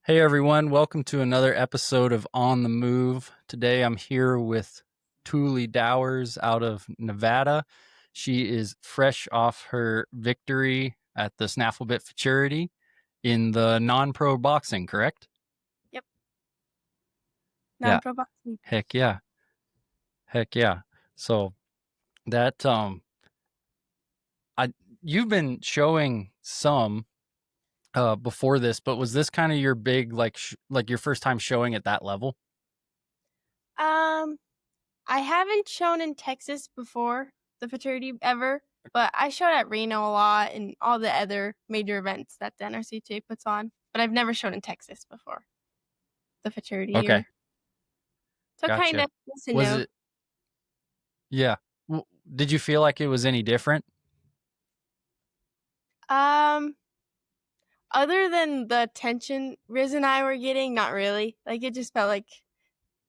Hey everyone, welcome to another episode of On the Move. Today I'm here with Tuli Dowers out of Nevada. She is fresh off her victory at the Snaffle Bit Futurity in the non-pro boxing, correct? Yep, Yeah. non-pro boxing. Heck yeah. Heck yeah. So that I you've been showing some before this, but was this kind of your big like your first time showing at that level? Um, I haven't shown in Texas before the fraternity ever, but I showed at Reno a lot and all the other major events that the NRCHA puts on. But I've never shown in Texas before the fraternity Okay. year, so kind Gotcha. of yes and Was no. it Yeah. Did you feel like it was any different? Um, Other than the attention Riz and I were getting, not really. Like it just felt like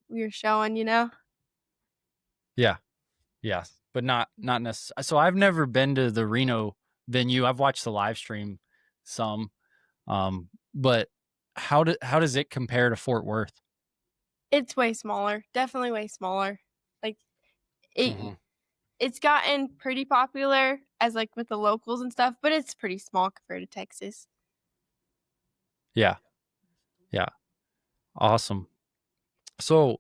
we were showing. Yeah. Yeah. But not necessarily. So I've never been to the Reno venue. I've watched the live stream some. But how does it compare to Fort Worth? It's way smaller, definitely way smaller. Like it, Mm-hmm. it's gotten pretty popular as like with the locals and stuff, but it's pretty small compared to Texas. Yeah. Yeah. Awesome. So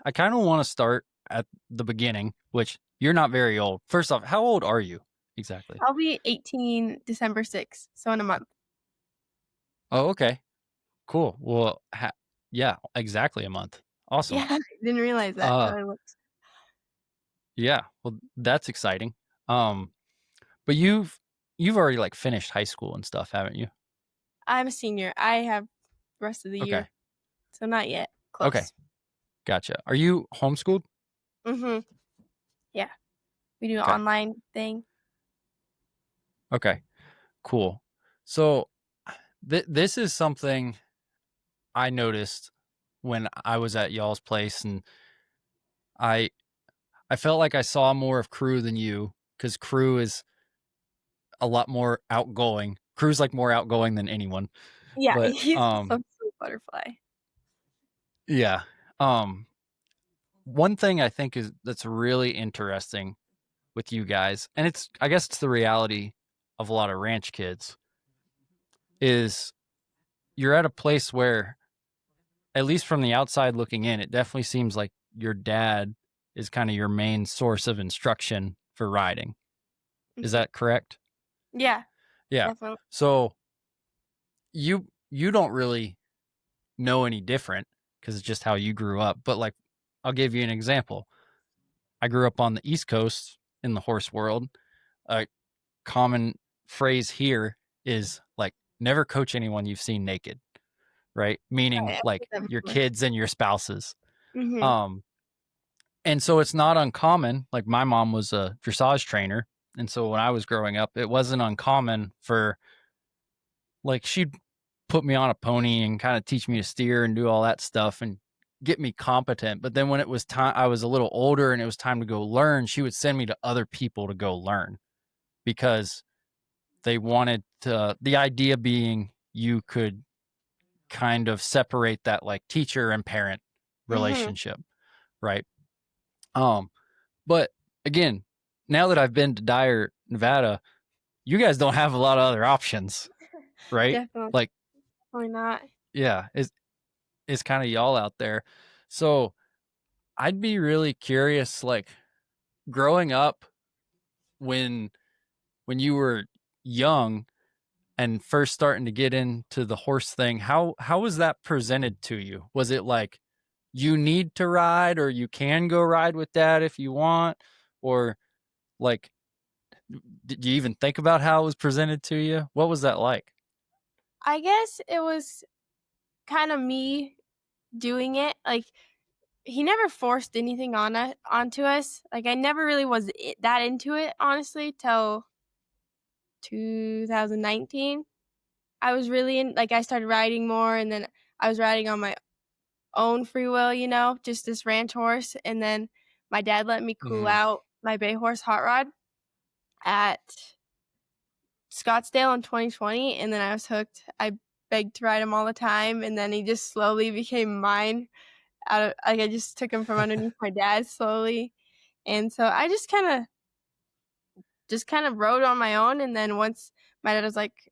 I kind of want to start at the beginning, which you're not very old. First off, how old are you exactly? I'll be 18 December 6th, so in a month. Oh, okay. Cool. Well, yeah, exactly a month. Awesome. Yeah, I didn't realize that. Uh, How I looked. Yeah, well, that's exciting. Um, but you've already like finished high school and stuff, haven't you? I'm a senior. I have the rest of the Okay. year, so not yet. Okay. Close. Gotcha. Are you homeschooled? Mm-hmm. Yeah, we do an Okay. online thing. Okay. Cool. So this is something I noticed when I was at y'all's place, and I I felt like I saw more of Crew than you because Crew is a lot more outgoing. Crew's like more outgoing than anyone. Yeah, But he's a social butterfly. yeah. Um One thing I think is that's really interesting with you guys, and I guess it's the reality of a lot of ranch kids, is you're at a place where, at least from the outside looking in, it definitely seems like your dad is kind of your main source of instruction for riding. Is Hmm. that correct? Yeah, Yeah. definitely. So you don't really know any different because it's just how you grew up. But like, I'll give you an example. I grew up on the East Coast in the horse world. A common phrase here is like, never coach anyone you've seen naked, right? Meaning Right, like your kids and your spouses. mm-hmm. Um, and so it's not uncommon. Like my mom was a dressage trainer. And so when I was growing up, it wasn't uncommon for like, she'd put me on a pony and kind of teach me to steer and do all that stuff and get me competent. But then when it was time, I was a little older and it was time to go learn, she would send me to other people to go learn because they wanted to, the idea being you could kind of separate that like teacher and parent Mm-hmm. relationship, right? Um, but again, now that I've been to Dyer, Nevada, you guys don't have a lot of other options, right? Definitely Like, not. yeah, it's kind of y'all out there. So I'd be really curious, like growing up when you were young and first starting to get into the horse thing, how was that presented to you? Was it like you need to ride, or you can go ride with dad if you want, or like did you even think about how it was presented to you? What was that like? I guess it was kind of me doing it. Like he never forced anything onto us. Like I never really was that into it honestly till 2019. I was really in like I started riding more, and then I was riding on my own free will, just this ranch horse, and then my dad let me cool Mm-hmm. out my bay horse hot rod at Scottsdale in 2020, and then I was hooked. I begged to ride him all the time, and then he just slowly became mine out of like, I just took him from underneath my dad slowly, and so I just kind of rode on my own, and then once my dad was like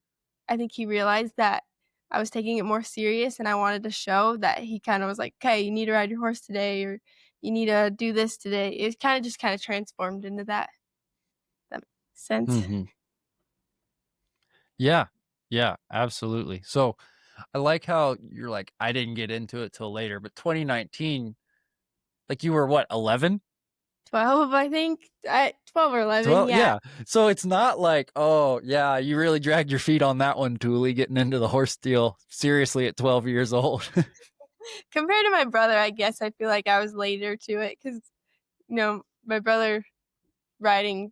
I think he realized that I was taking it more serious and I wanted to show that he kinda was like, "Okay, you need to ride your horse today," or, "You need to do this today." It kinda just kinda transformed into that. That makes sense. Mhm. Yeah. Yeah, absolutely. So, I like how you're like, "I didn't get into it till later," but 2019, like, you were what, 11? 12, I think? 12 or 11, 12? yeah. Yeah. So it's not like, "Oh, yeah, you really dragged your feet on that one, Tuli, getting into the horse deal seriously at 12 years old." Compared to my brother, I guess I feel like I was later to it 'cause, my brother riding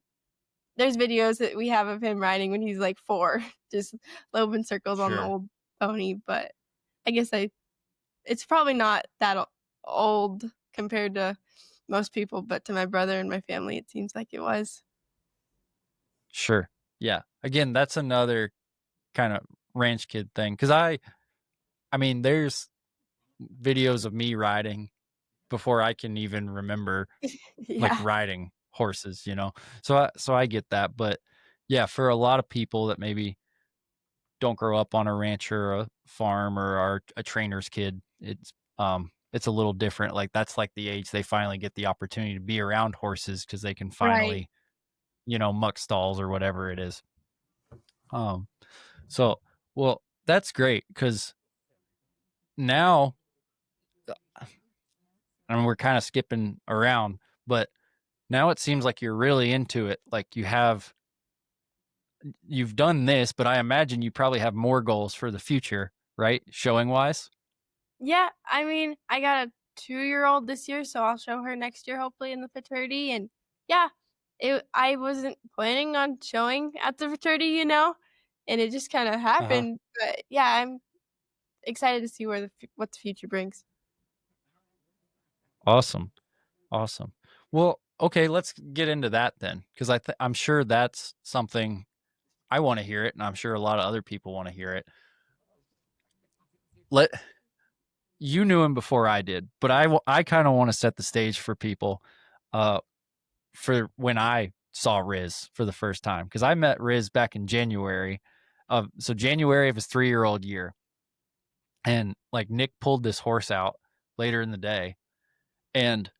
there's videos that we have of him riding when he's, like, 4, just loping circles on the Sure. old pony, but I guess it's probably not that old compared to most people, but to my brother and my family, it seems like it was. Sure. Yeah. Again, that's another kinda ranch kid thing because I mean, there's videos of me riding before I can even remember, like, Yeah, riding horses, you know? So I get that, but, yeah, for a lot of people that maybe don't grow up on a ranch or a farm or are a trainer's kid, it's a little different, like, that's, like, the age they finally get the opportunity to be around horses because they can right. finally, muck stalls or whatever it is. Um, so well, that's great because now and we're kinda skipping around, but now it seems like you're really into it, like, you've done this, but I imagine you probably have more goals for the future, right? Showing wise? Yeah, I mean, I got a 2-year-old this year, so I'll show her next year hopefully in the fraternity, and yeah, I wasn't planning on showing at the fraternity, and it just kinda Uh-huh. happened, but yeah, I'm excited to see what the future brings. Awesome. Awesome. Well, okay, let's get into that then, because I'm sure that's something I want to hear it, and I'm sure a lot of other people want to hear it. Let You knew him before I did, but I kind of want to set the stage for people, uh, for when I saw Riz for the first time because I met Riz back in January so January of his 3-year-old year, and like Nick pulled this horse out later in the day, and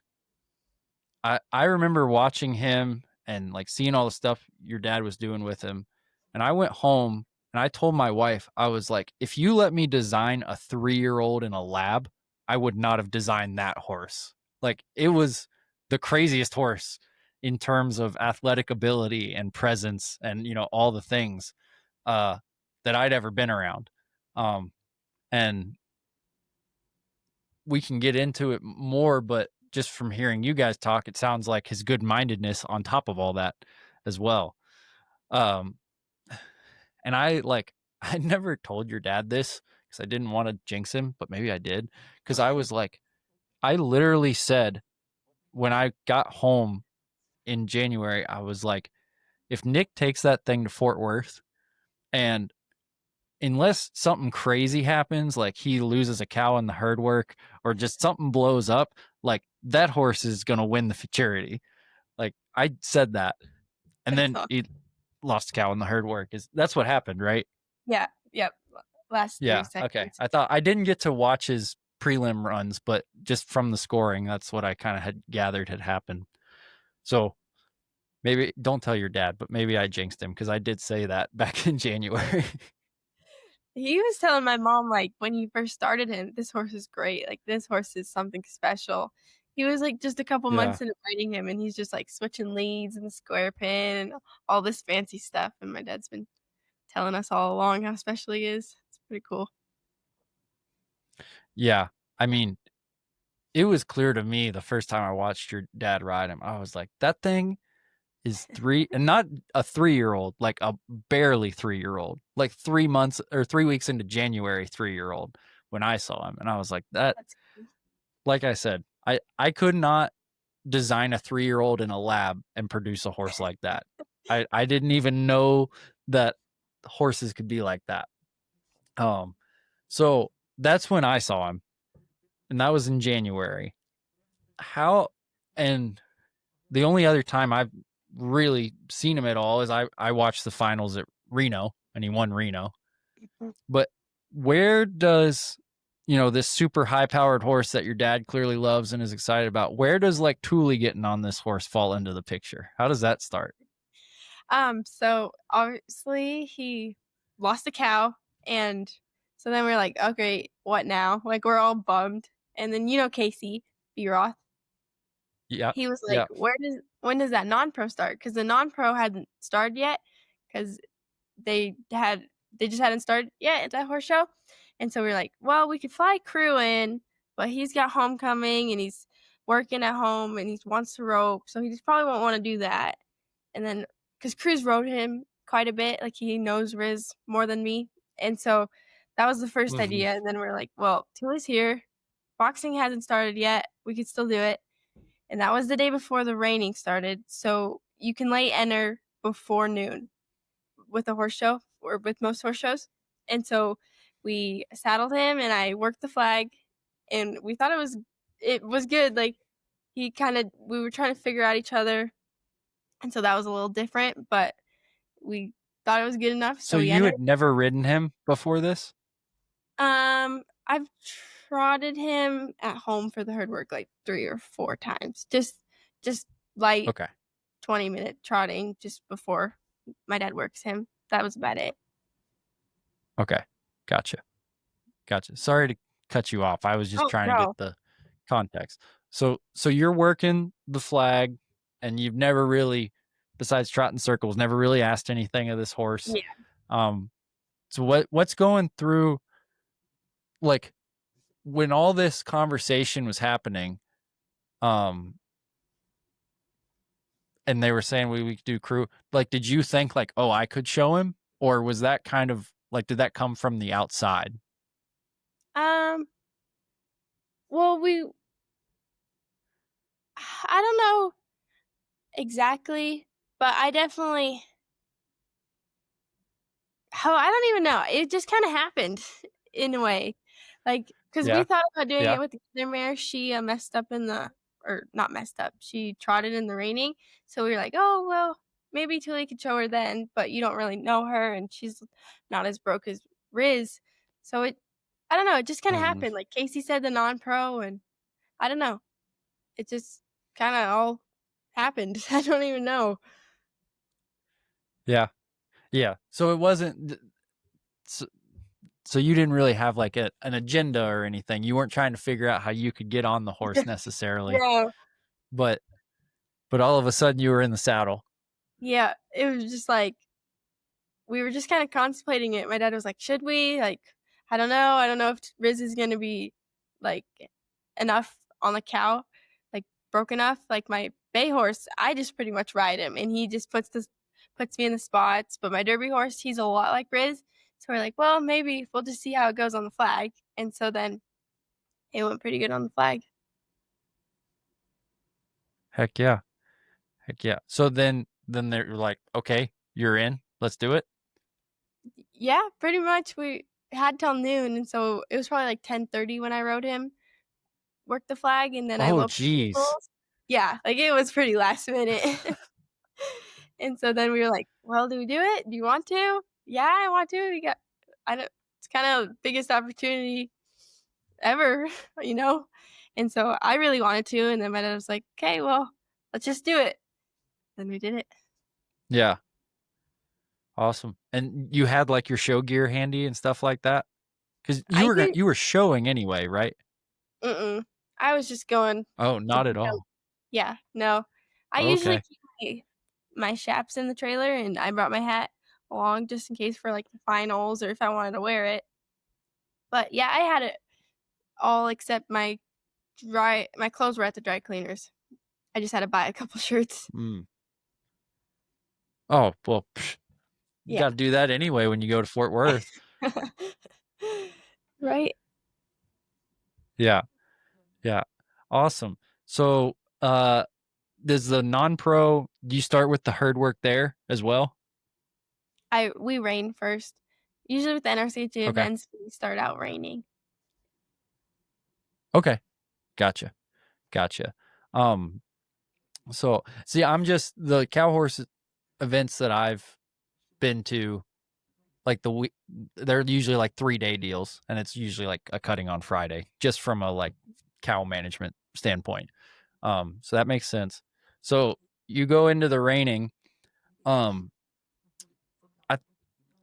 I remember watching him and like seeing all the stuff your dad was doing with him. And I went home and I told my wife, I was like, if you let me design a 3-year-old in a lab, I would not have designed that horse. Like it was the craziest horse in terms of athletic ability and presence and all the things uh that I'd ever been around. Um and we can get into it more, but just from hearing you guys talk, it sounds like his good-mindedness on top of all that as well. Um, and I never told your dad this because I didn't want to jinx him, but maybe I did because I was like, I literally said when I got home in January, I was like, if Nick takes that thing to Fort Worth and unless something crazy happens, like he loses a cow in the herd work or just something blows up, like that horse is going to win the futurity. Like I said that. And That's then awesome. he lost a cow in the herd work. That's what happened, right? Yeah, yep, last 30 Yeah. Okay. seconds. I thought I didn't get to watch his prelim runs, but just from the scoring, that's what I kind of had gathered had happened. So maybe don't tell your dad, but maybe I jinxed him because I did say that back in January. He was telling my mom, like, when he first started him, "This horse is great, like, this horse is something special." He was, like, just a couple Yeah. months into riding him, and he's just, like, switching leads and square pin and all this fancy stuff, and my dad's been telling us all along how special he is. It's pretty cool. Yeah. I mean, it was clear to me the first time I watched your dad ride him. I was like, that thing is three, and not a 3-year-old, like a barely 3-year-old, like 3 months or 3 weeks into January, 3-year-old when I saw him. And I was like, that, That's cool. like I said, I could not design a 3-year-old in a lab and produce a horse like that. I didn't even know that horses could be like that. Um, So that's when I saw him, and that was in January. How and the only other time I've really seen him at all is I watched the finals at Reno, and he won Reno. But where does this super high powered horse that your dad clearly loves and is excited about, where does like Tuli getting on this horse fall into the picture? How does that start? So obviously he lost a cow, and so then we're like, okay, what now? Like we're all bummed. And then Casey B. Roth, Yeah. he was like, Yeah. when does that non-pro start? Because the non-pro hadn't started yet, because they just hadn't started yet at that horse show. And so we are like, well, we could fly Crew in, but he's got homecoming and he's working at home and he wants to rope, so he just probably won't want to do that. And then because Cruz rode him quite a bit, like he knows Riz more than me, and so that was the first Mm-hmm. idea. And then we're like, well, Tuli's here, boxing hasn't started yet, we could still do it. And that was the day before the raining started, so you can lay enter before noon with a horse show, or with most horse shows. And so we saddled him and I worked the flag, and we thought it was good. Like we were trying to figure out each other, and so that was a little different, but we thought it was good enough, So so we you entered. had never ridden him before this? I've trotted him at home for the herd work like 3 or 4 times. Just light Okay. 20-minute trotting just before my dad works him. That was about it. Okay. Gotcha. Sorry to cut you off. I was just Oh, trying to get no. the context. So you're working the flag, and you've never really, besides trotting circles, never really asked anything of this horse. Yeah. So what's going through, like, when all this conversation was happening, and they were saying we could do Crew, like, did you think like, oh, I could show him, or was that kind of like, did that come from the outside? Um, well, I don't know exactly, but I definitely, I don't even know. It just kind of happened in a way. Like, because we Yeah. thought about doing Yeah. it with the other mare. She messed up or not messed up. She trotted in the raining. So we were like, oh, well, maybe Tilly could show her then, but you don't really know her and she's not as broke as Riz. So I don't know. It just kind of Mm-hmm. happened. Like Casey said, the non-pro, and I don't know. It just kind of all happened. I don't even know. Yeah. Yeah. So it wasn't, so you didn't really have like an agenda or anything. You weren't trying to figure out how you could get on the horse necessarily, No. but all of a sudden you were in the saddle. Yeah. It was just like, we were just kind of contemplating it. My dad was like, should we? Like, I don't know. I don't know if Riz is going to be like enough on the cow, like broke enough. Like my bay horse, I just pretty much ride him and he just puts me in the spots. But my derby horse, he's a lot like Riz. So we're like, well, maybe we'll just see how it goes on the flag. And so then it went pretty good on the flag. Heck yeah. Heck yeah. So then they're like, okay, you're in. Let's do it. Yeah, pretty much. We had till noon. And so it was probably like 10:30 when I rode him, worked the flag, and then I Oh, loped the geez. stables. Yeah, like it was pretty last minute. And so then we were like, well, do we do it? Do you want to? Yeah, I want to. I don't, it's kind of biggest opportunity ever, you know? And so I really wanted to. And then my dad was like, okay, well, let's just do it. Then we did it. Yeah. Awesome. And you had like your show gear handy and stuff like that? Because I did, you were showing anyway, right? I was just going Oh, to not at pick up. all. Yeah, no. I usually Okay. keep my chaps in the trailer, and I brought my hat along just in case for like the finals or if I wanted to wear it. But yeah, I had it all except my clothes were at the dry cleaners. I just had to buy a couple shirts. Mm. Oh, well, you Yeah. got to do that anyway when you go to Fort Worth. Right. Yeah. Yeah. Awesome. So, does the do you start with the herd work there as well? We rain first, Usually with the NRCHA Okay. events, we start out raining. Okay. Gotcha. Gotcha. Um, so see, I'm just the cow horse events that I've been to, like the week, they're usually like 3-day deals, and it's usually like a cutting on Friday, just from a like cow management standpoint. So that makes sense. So you go into the reining. Um, I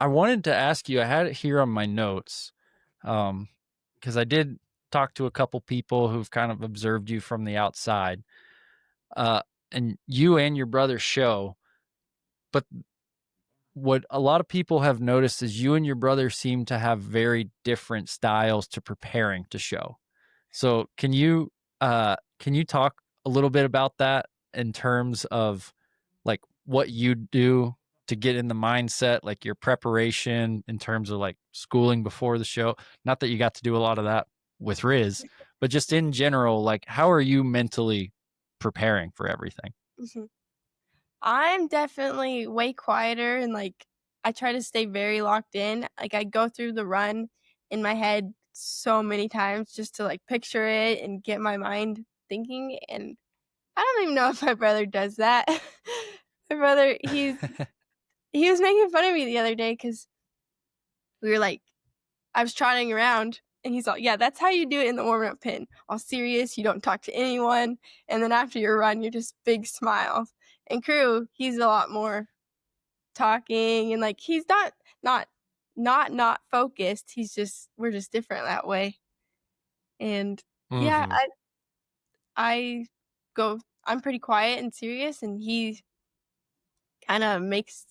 I wanted to ask you. I had it here on my notes, because I did talk to a couple people who've kind of observed you from the outside. Uh, and you and your brother show, but what a lot of people have noticed is you and your brother seem to have very different styles to preparing to show. So can you talk a little bit about that in terms of like what you do to get in the mindset, like your preparation in terms of like schooling before the show? Not that you got to do a lot of that with Riz, but just in general, like how are you mentally preparing for everything? Mhm. I'm definitely way quieter and, like, I try to stay very locked in. Like, I go through the run in my head so many times just to, like, picture it and get my mind thinking, and I don't even know if my brother does that. My brother, he was making fun of me the other day because we were, like I was trotting around, and he's like, "Yeah, that's how you do it in the warm-up pen. All serious, you don't talk to anyone, and then after your run, you're just big smiles." And Crew, he's a lot more talking and, like, he's not not focused, he's just we're just different that way. And, yeah, Hmm. I go I'm pretty quiet and serious, and he kinda makes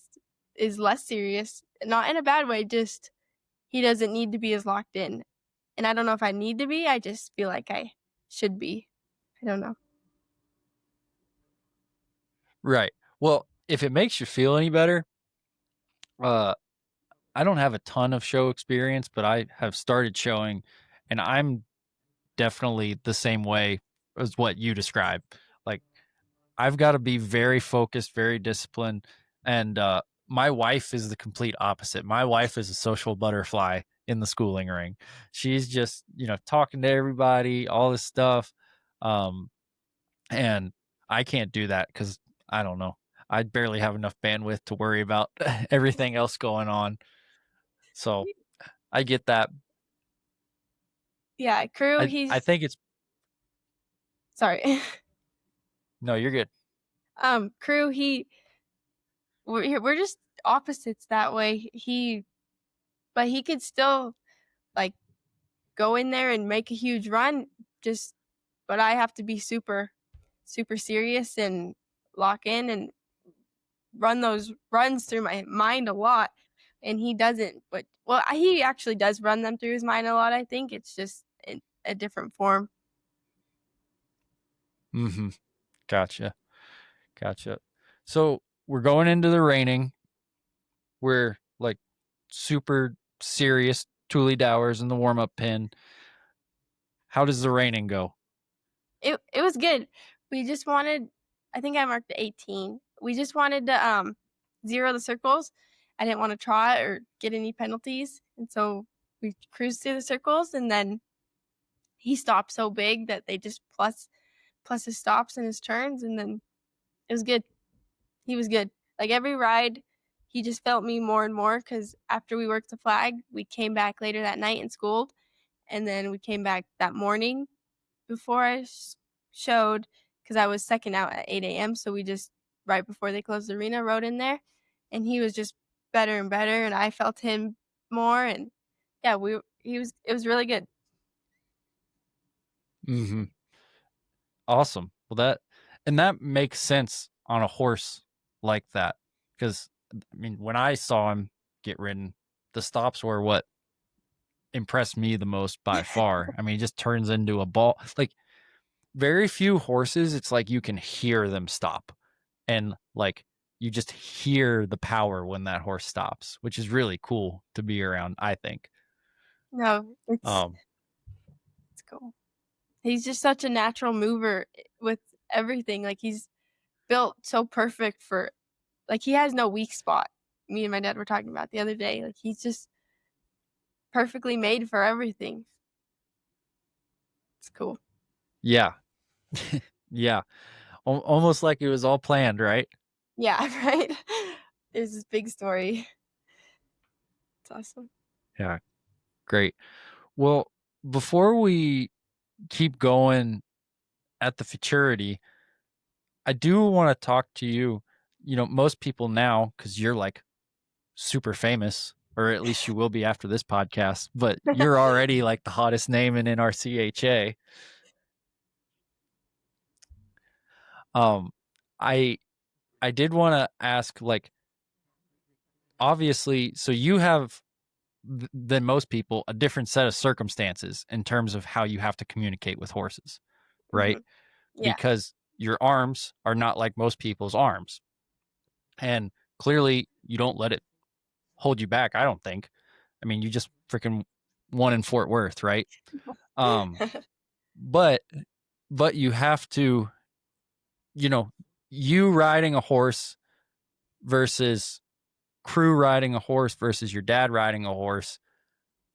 is less serious, not in a bad way, just he doesn't need to be as locked in. And I don't know if I need to be, I just feel like I should be. I don't know. Right. Well, if it makes you feel any better, uh, I don't have a ton of show experience, but I have started showing, and I'm definitely the same way as what you described. Like, I've got to be very focused, very disciplined, and my wife is the complete opposite. My wife is a social butterfly in the schooling ring. She's just, talking to everybody, all this stuff. Um, and I can't do that because I don't know. I barely have enough bandwidth to worry about everything else going on. So I get that. Yeah, Crew, I he's think it's sorry. no, you're good. Crew, we're just opposites that way. But he could still, like, go in there and make a huge run, just but I have to be super serious and lock in and run those runs through my mind a lot, and he doesn't, but well, he actually does run them through his mind a lot, I think, it's just in a different form. Mm-hmm. Gotcha. Gotcha. So we're going into the raining. We're like super serious Tuli Dowers in the warm up pin. How does the raining go? It was good. We just wanted I think I marked 18. We just wanted to, zero the circles. I didn't wanna trot or get any penalties, and so we cruised through the circles, and then he stopped so big that they just plus his stops and his turns, and then it was good. He was good. Like, every ride, he just felt me more and more because after we worked the flag, we came back later that night and schooled, and then we came back that morning before I showed because I was second out at 8 a.m. So we just right before they closed the arena rode in there, and he was just better and better, and I felt him more, and yeah, we he was it was really good. Mm-hmm. Awesome. Well, that makes sense on a horse like that. Because, I mean, when I saw him get ridden, the stops were what impressed me the most by far. I mean, he just turns into a ball. Like, very few horses, it's like you can hear them stop. And, like, you just hear the power when that horse stops, which is really cool to be around, I think. No, Um, it's cool. He's just such a natural mover with everything. Like, he's built so perfect for like, he has no weak spot. Me and my dad were talking about the other day. Like, he's just perfectly made for everything. It's cool. Yeah. Yeah. Almost like it was all planned, right? Yeah, right? There's this big story. It's awesome. Yeah. Great. Well, before we keep going at the futurity, I do want to talk to you. You know, most people now, because you're like super famous, or at least you will be after this podcast, but you're already like the hottest name in NRCHA. Um, I I did want to ask, like, obviously, so you have than most people a different set of circumstances in terms of how you have to communicate with horses, right? Mhm. Yeah. Because your arms are not like most people's arms, and clearly you don't let it hold you back. I don't think. I mean, you just freaking won in Fort Worth, right? Um, but you have to, you know, you riding a horse versus crew riding a horse versus your dad riding a horse.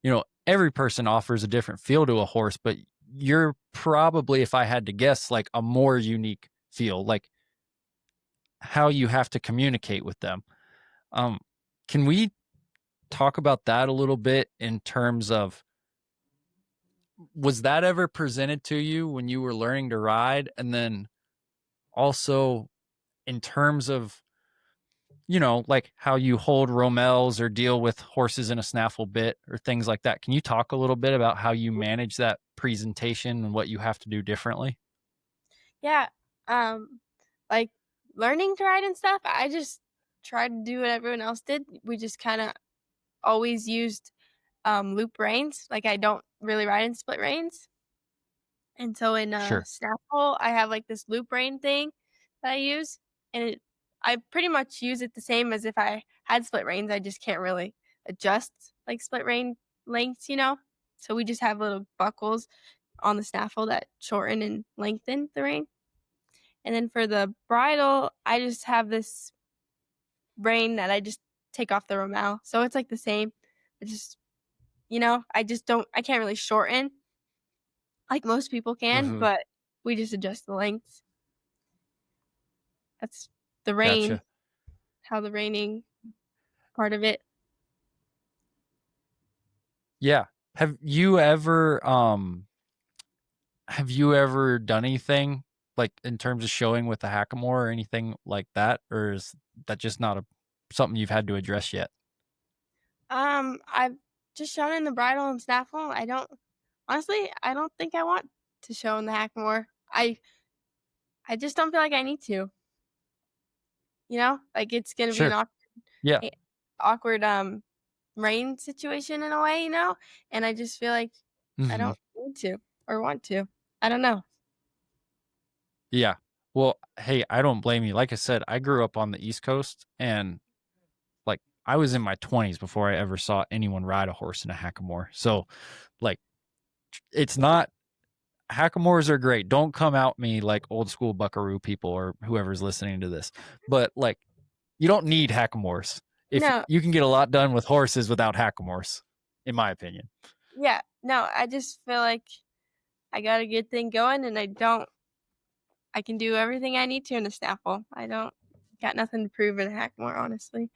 You know, every person offers a different feel to a horse, but you're probably, if I had to guess, like a more unique feel, like how you have to communicate with them. Um, can we talk about that a little bit in terms of, was that ever presented to you when you were learning to ride? And then also in terms of, you know, like how you hold romels or deal with horses in a snaffle bit or things like that. Can you talk a little bit about how you manage that presentation and what you have to do differently? Yeah. Um, like learning to ride and stuff, I just tried to do what everyone else did. We just kind of always used loop reins. Like I don't really ride in split reins. And so in Sure. Snaffle, I have like this loop rein thing that I use, and I pretty much use it the same as if I had split reins. I just can't really adjust like split rein lengths, you know. So we just have little buckles on the snaffle that shorten and lengthen the rein. And then for the bridle, I just have this rein that I just take off the romel. So it's like the same. I just, you know, I can't really shorten like most people can, Mm-hmm. but we just adjust the lengths. That's the rein, Gotcha. how the reining part of it. Yeah. Have you ever done anything like in terms of showing with the hackamore or anything like that? Or is that just not something you've had to address yet? I've just shown in the bridle and snaffle. I don't think I want to show in the hackamore. I just don't feel like I need to. You know, like it's gonna be an Sure. Yeah. eh, awkward rein situation in a way, you know, and I just feel like I Hmm. don't need to or want to. I don't know. Yeah. Well, hey, I don't blame you. Like I said, I grew up on the East Coast and like I was in my 20s before I ever saw anyone ride a horse in a hackamore. So, like, it's not, hackamores are great. Don't come out me like old school buckaroo people or whoever's listening to this. But like, you don't need hackamores. If No, you can get a lot done with horses without hackamores, in my opinion. yeah, no. I just feel like I got a good thing going, and I can do everything I need to in the snaffle. I don't got nothing to prove in a hackamore, honestly.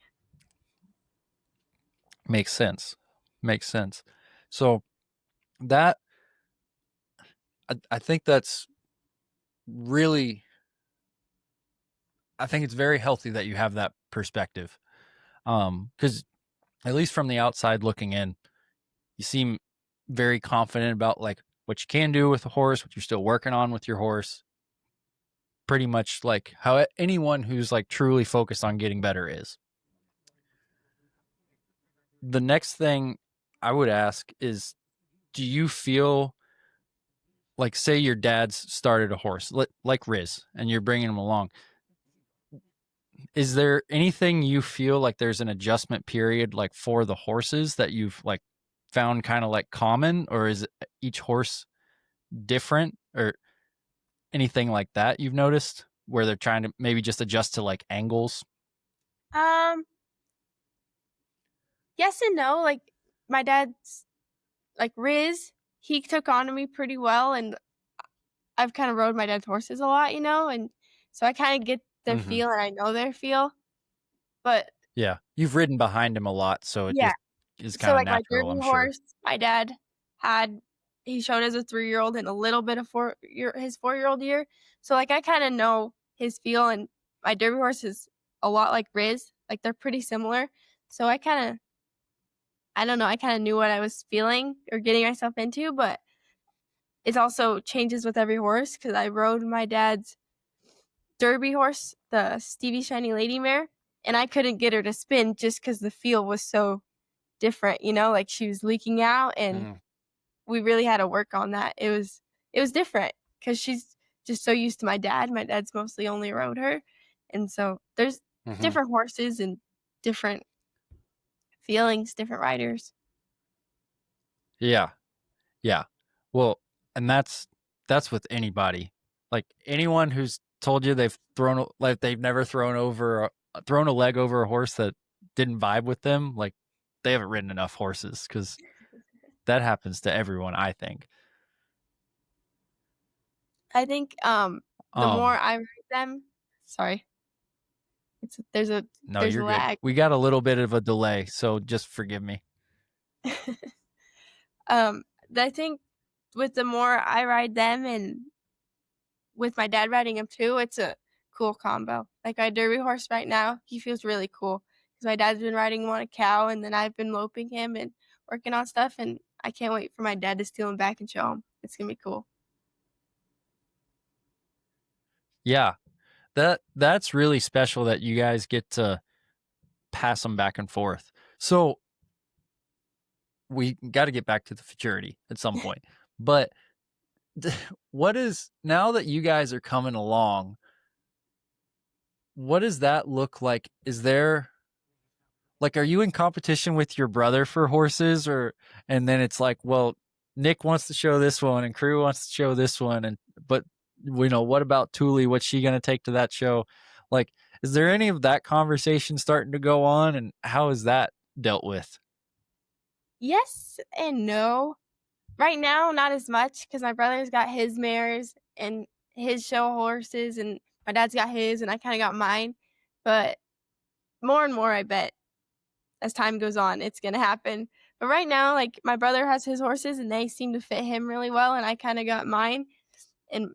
Makes sense. Makes sense. So that I think that's really, I think it's very healthy that you have that perspective. Because at least from the outside looking in, you seem very confident about like what you can do with a horse, what you're still working on with your horse. Pretty much like how anyone who's like truly focused on getting better is. The next thing I would ask is, do you feel like, say your dad's started a horse like Riz and you're bringing him along, is there anything you feel like there's an adjustment period like for the horses that you've like found kind of like common, or is each horse different, or anything like that you've noticed where they're trying to maybe just adjust to like angles? Um, yes and no. Like my dad's like Riz, he took on to me pretty well, and I've kind of rode my dad's horses a lot, and so I kind of get their Mm-hmm. feel and I know their feel. But Yeah, you've ridden behind him a lot, so it yeah, just is so kind of like my natural, Derby I'm sure. horse, my dad had he showed as a 3-year-old and a little bit of his 4-year-old year. So like I kind of know his feel, and my Derby horse is a lot like Riz, like they're pretty similar. So I don't know, I kind of knew what I was feeling or getting myself into, but it also changes with every horse because I rode my dad's Derby horse, the Stevie Shiny Lady mare, and I couldn't get her to spin just because the feel was so different, like she was leaking out, and Mm. we really had to work on that. It was different because she's just so used to my dad. My dad's mostly only rode her, and so there's Mm-hmm. different horses and different feelings, different riders. Yeah, yeah. Well, and that's with anybody. Like anyone who's told you they've never thrown a leg over a horse that didn't vibe with them, like they haven't ridden enough horses because that happens to everyone, I think. I think the more Um, I ride them, sorry, it's there's a no, there's a you're good. lag. We got a little bit of a delay, so just forgive me. um, I think with the more I ride them and with my dad riding him too, it's a cool combo. Like my Derby horse right now, he feels really cool because my dad's been riding him on a cow, and then I've been loping him and working on stuff, and I can't wait for my dad to steal him back and show him. It's gonna be cool. Yeah, that's really special that you guys get to pass them back and forth. So we got to get back to the futurity at some point. But what is now that you guys are coming along? What does that look like? Is there like are you in competition with your brother for horses, or and then it's like, well, Nick wants to show this one and Crew wants to show this one, and but what about Tuli? What's she gonna take to that show? Like, is there any of that conversation starting to go on, and how is that dealt with? Yes and no. Right now, not as much because my brother's got his mares and his show horses, and my dad's got his, and I kind of got mine. But more and more, I bet as time goes on, it's gonna happen. But right now, like my brother has his horses, and they seem to fit him really well, and I kind of got mine. And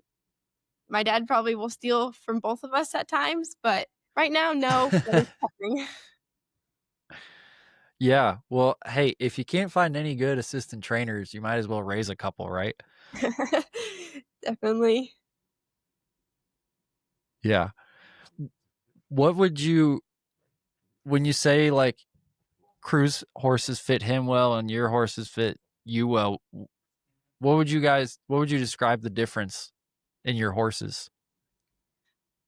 my dad probably will steal from both of us at times, but right now, no. But it's coming. Yeah. Well, hey, if you can't find any good assistant trainers, you might as well raise a couple, right? Definitely. Yeah. What would you, when you say like Crew's horses fit him well and your horses fit you well, what would you describe the difference in your horses?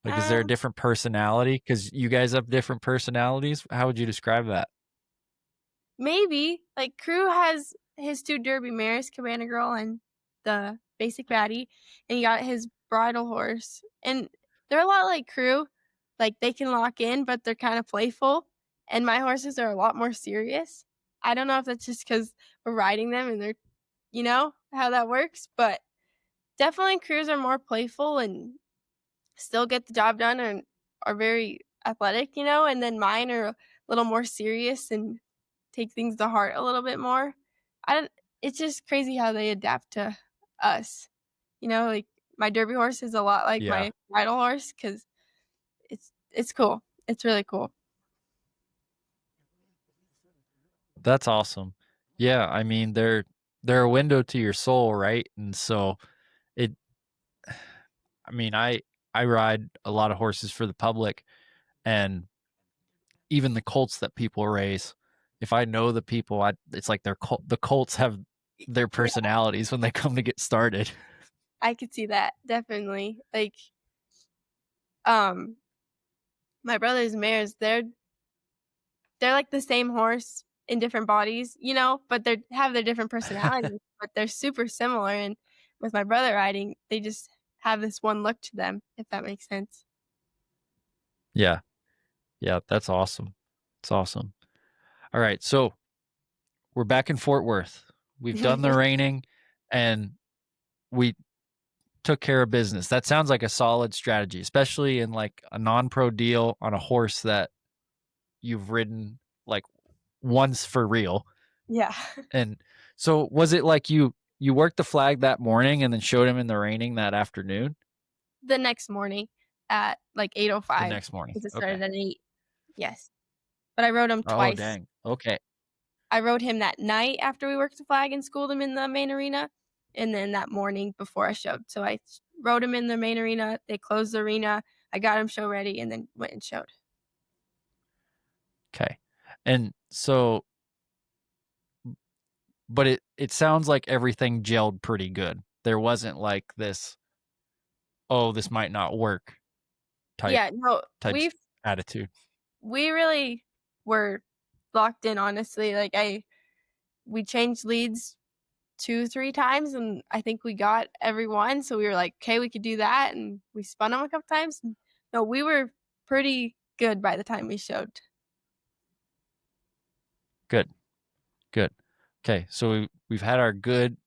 Like, is there a Um, different personality? Because you guys have different personalities. How would you describe that? Maybe like Crew has his 2 Derby mares, Cabana Girl and the Basic Baddie, and he got his bridle horse. And they're a lot like Crew, like they can lock in, but they're kind of playful. And my horses are a lot more serious. I don't know if that's just because we're riding them and they're, how that works, but definitely Crews are more playful and still get the job done and are very athletic, and then mine are a little more serious and take things to heart a little bit more. I don't It's just crazy how they adapt to us. Like my Derby horse is a lot like Yeah, my bridle horse because it's cool. It's really cool. that's awesome. Yeah, I mean they're a window to your soul, right? And so it I mean I ride a lot of horses for the public, and even the colts that people raise, if I know the people, it's like the colts have their Yeah, personalities when they come to get started. I could see that definitely. Like um my brother's mares, they're like the same horse in different bodies, but they have their different personalities, but they're super similar. And with my brother riding, they just have this one look to them, if that makes sense. Yeah. Yeah, that's awesome. It's awesome. All right, so we're back in Fort Worth. We've done the reining, and we took care of business. That sounds like a solid strategy, especially in like a non-pro deal on a horse that you've ridden like once for real. Yeah. And so was it like you worked the flag that morning and then showed him in the reining that afternoon? The next morning at like The 8:05 next morning. because it Okay. started at 8. Yes. But I rode him Oh, twice. dang. Okay. I rode him that night after we worked the flag and schooled him in the main arena, and then that morning before I showed. So I rode him in the main arena. They closed the arena. I got him show ready and then went and showed. Okay. And so but it sounds like everything gelled pretty good. There wasn't like this, oh, this might not work type Yeah, no, type attitude. we really were locked in, honestly. Like we changed leads 2, 3 times, and I think we got every one. So we were like, okay, we could do that, and we spun them a couple times. No, we were pretty good by the time we showed. Good. Good. Okay. So we've had our good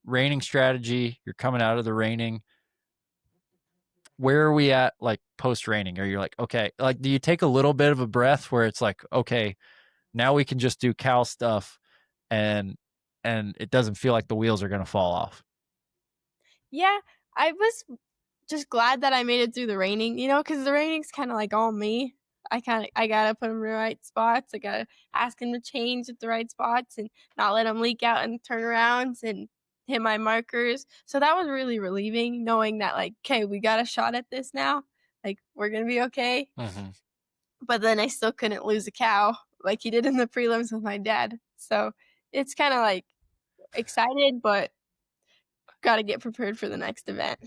reining strategy. You're coming out of the reining. Where are we at like post reining? Are you like, okay, like do you take a little bit of a breath where it's like, okay, now we can just do cow stuff and it doesn't feel like the wheels are going to fall off? Yeah, I was just glad that I made it through the reining, because the reining's kinda like all me. I gotta put him in the right spots. I gotta ask him to change at the right spots and not let him leak out and turnarounds and hit my markers. So that was really relieving knowing that, like, "'Kay, we got a shot at this now. Like, we're gonna be okay." Mhm. But then I still couldn't lose a cow like he did in the prelims with my dad. So it's kinda like excited, but gotta get prepared for the next event.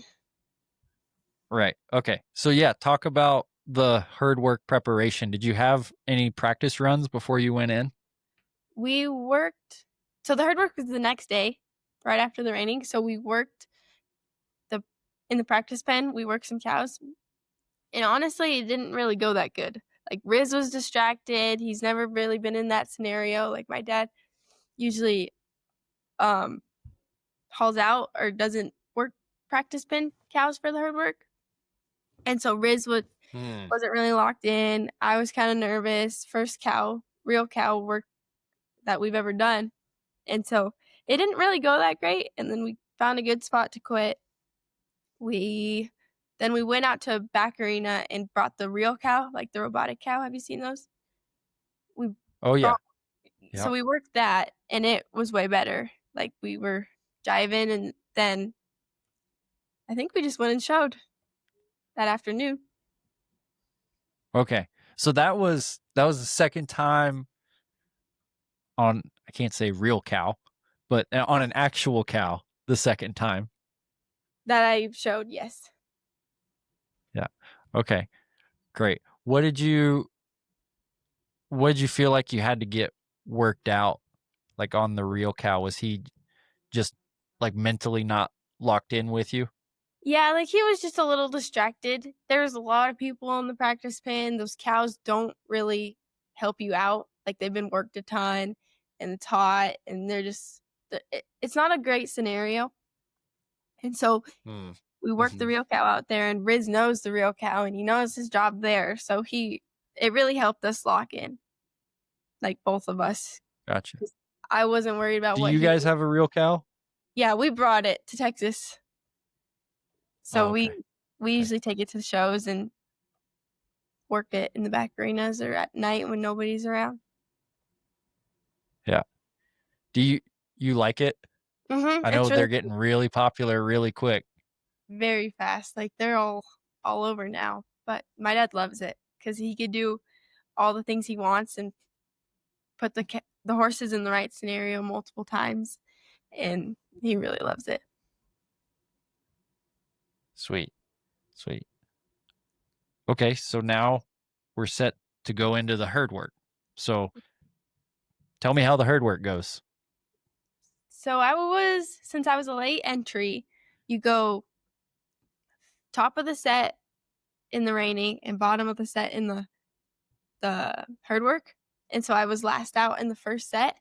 Right. Okay. So yeah, talk about the herd work preparation. Did you have any practice runs before you went in? We worked so the herd work was the next day, right after the reining, so we worked the in the practice pen, we worked some cows, and honestly, it didn't really go that good. Like, Riz was distracted, he's never really been in that scenario, like, my dad usually, um, hauls out or doesn't work practice pen cows for the herd work, and so Riz Hmm. wasn't really locked in, I was kinda nervous, first real cow work that we've ever done. And so it didn't really go that great, and then we found a good spot to quit. We we went out to back arena and brought the real cow, like the robotic cow. Have you seen those? We Oh yeah. brought Yeah. so we worked that, and it was way better. Like, we were jiving, and then I think we just went and showed that afternoon. Okay. So that was the second time on, I can't say real cow, but on an actual cow the second time. That I showed, yes. Yeah. Okay. Great. What did you feel like you had to get worked out like on the real cow? Was he just like mentally not locked in with you? Yeah, like, he was just a little distracted. There's a lot of people on the practice pen. Those cows don't really help you out. Like, they've been worked a ton, and it's hot, and they're just it's not a great scenario. And so Hmm. we worked the Mhm. real cow out there, and Riz knows the real cow, and he knows his job there. So it really helped us lock in, like, both of us. Gotcha. 'Cause I wasn't worried about Do what you he guys was. have a real cow? Yeah, we brought it to Texas. Oh, So okay. we Okay. usually take it to shows and work it in the back arenas or at night when nobody's around. Yeah. Do you like it? I know It's really they're getting really popular really quick. very fast. Like, they're all over now, but my dad loves it because he could do all the things he wants and put the horses in the right scenario multiple times, and he really loves it. Sweet. Sweet. Okay, so now we're set to go into the herd work. So tell me how the herd work goes. So since I was a late entry, you go top of the set in the reining and bottom of the set in the herd work, and so I was last out in the first set.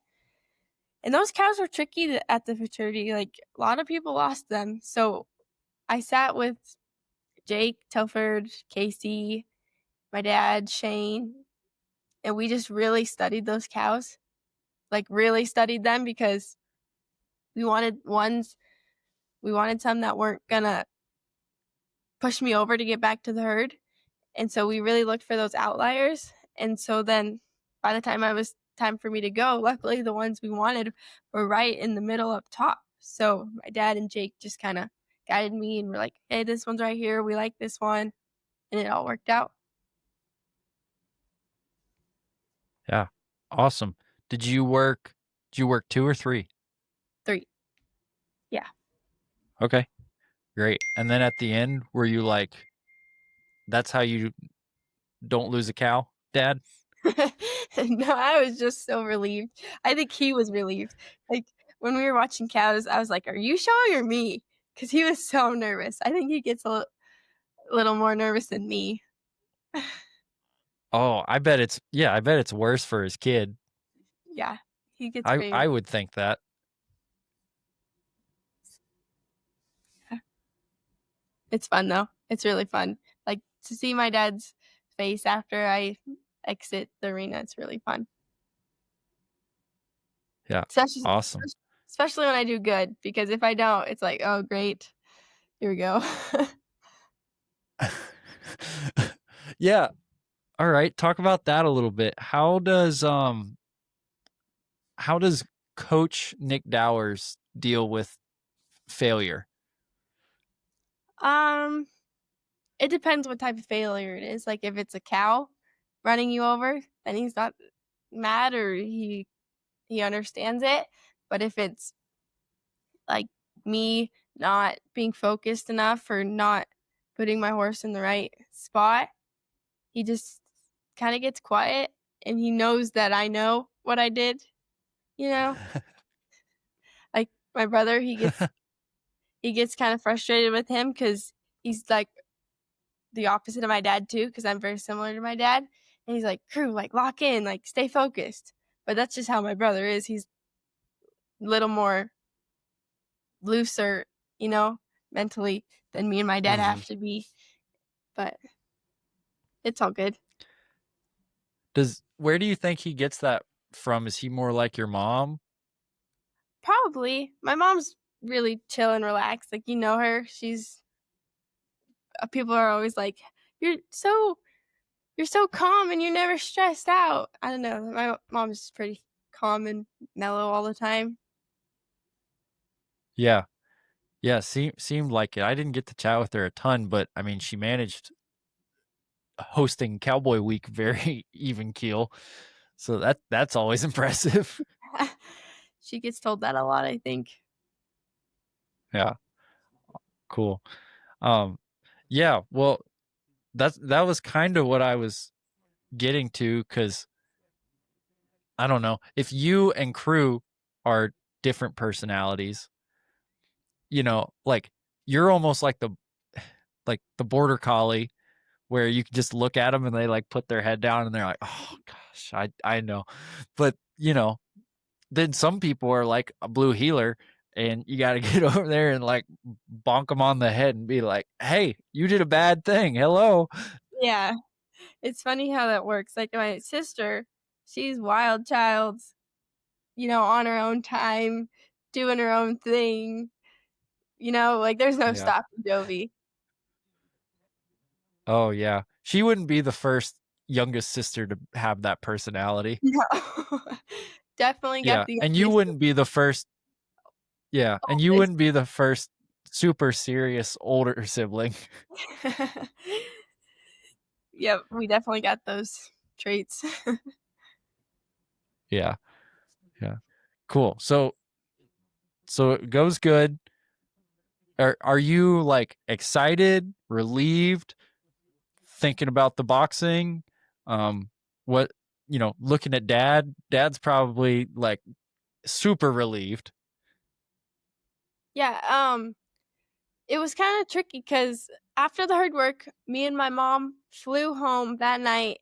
And those cows were tricky at the fraternity. Like, a lot of people lost them. So I sat with Jake, Telford, Casey, my dad, Shane, and we just really studied those cows. Like, really studied them because we wanted some that weren't gonna push me over to get back to the herd. And so we really looked for those outliers. And so then by the time it was time for me to go, luckily the ones we wanted were right in the middle up top. So my dad and Jake just kind of guided me and were like, hey, this one's right here. We like this one. And it all worked out. Yeah. Awesome. Did you work 2 or 3? 3. Yeah. Okay. Great. And then at the end, were you like, that's how you don't lose a cow, Dad? No, I was just so relieved. I think he was relieved. Like, when we were watching cows, I was like, are you showing or me? Because he was so nervous. I think he gets a little more nervous than me. Oh, I bet it's worse for his kid. Yeah, he gets I very I would think that. It's fun though. It's really fun. Like, to see my dad's face after I exit the arena, it's really fun. Yeah. Especially, Awesome. especially when I do good, because if I don't, it's like, oh great, here we go. Yeah. All right. Talk about that a little bit. How does Coach Nick Dowers deal with failure? It depends what type of failure it is. Like, if it's a cow running you over, then he's not mad, or he understands it. But if it's like me not being focused enough or not putting my horse in the right spot, he just kind of gets quiet, and he knows that I know what I did, you know? Like, my brother, he gets kind of frustrated with him cuz he's like the opposite of my dad too, cuz I'm very similar to my dad. And he's like, "Crew, like, lock in, like, stay focused." But that's just how my brother is. He's a little more looser, mentally than me and my dad Mm-hmm. have to be. But it's all good. Where do you think he gets that from? Is he more like your mom? Probably. My mom's really chill and relaxed. Like, you know her. She's people are always like, "You're so calm and you're never stressed out." I don't know. My mom's pretty calm and mellow all the time. Yeah. Yeah, seemed like it. I didn't get to chat with her a ton, but I mean, she managed hosting Cowboy Week very even keel. So that's always impressive. She gets told that a lot, I think. Yeah, cool. Yeah, well, that was kind of what I was getting to, cuz I don't know, if you and Crew are different personalities, like you're almost like the border collie where you can just look at them and they like put their head down and they're like, "Oh gosh, I know." But, then some people are like a blue heeler and you got to get over there and like bonk them on the head and be like, "Hey, you did a bad thing. Hello." Yeah. It's funny how that works. Like, my sister, she's wild child, on her own time, doing her own thing. Like, there's no Yeah. stopping Jovi. Oh yeah. She wouldn't be the first youngest sister to have that personality. No. Definitely got Yeah. the And you youngest. wouldn't be the first Yeah, and you wouldn't be the first super serious older sibling. Yep, we definitely got those traits. Yeah. Yeah. Cool. So it goes good. Are you like excited, relieved, thinking about the boxing? What looking at dad's probably like super relieved. Yeah, it was kind of tricky because after the hard work, me and my mom flew home that night,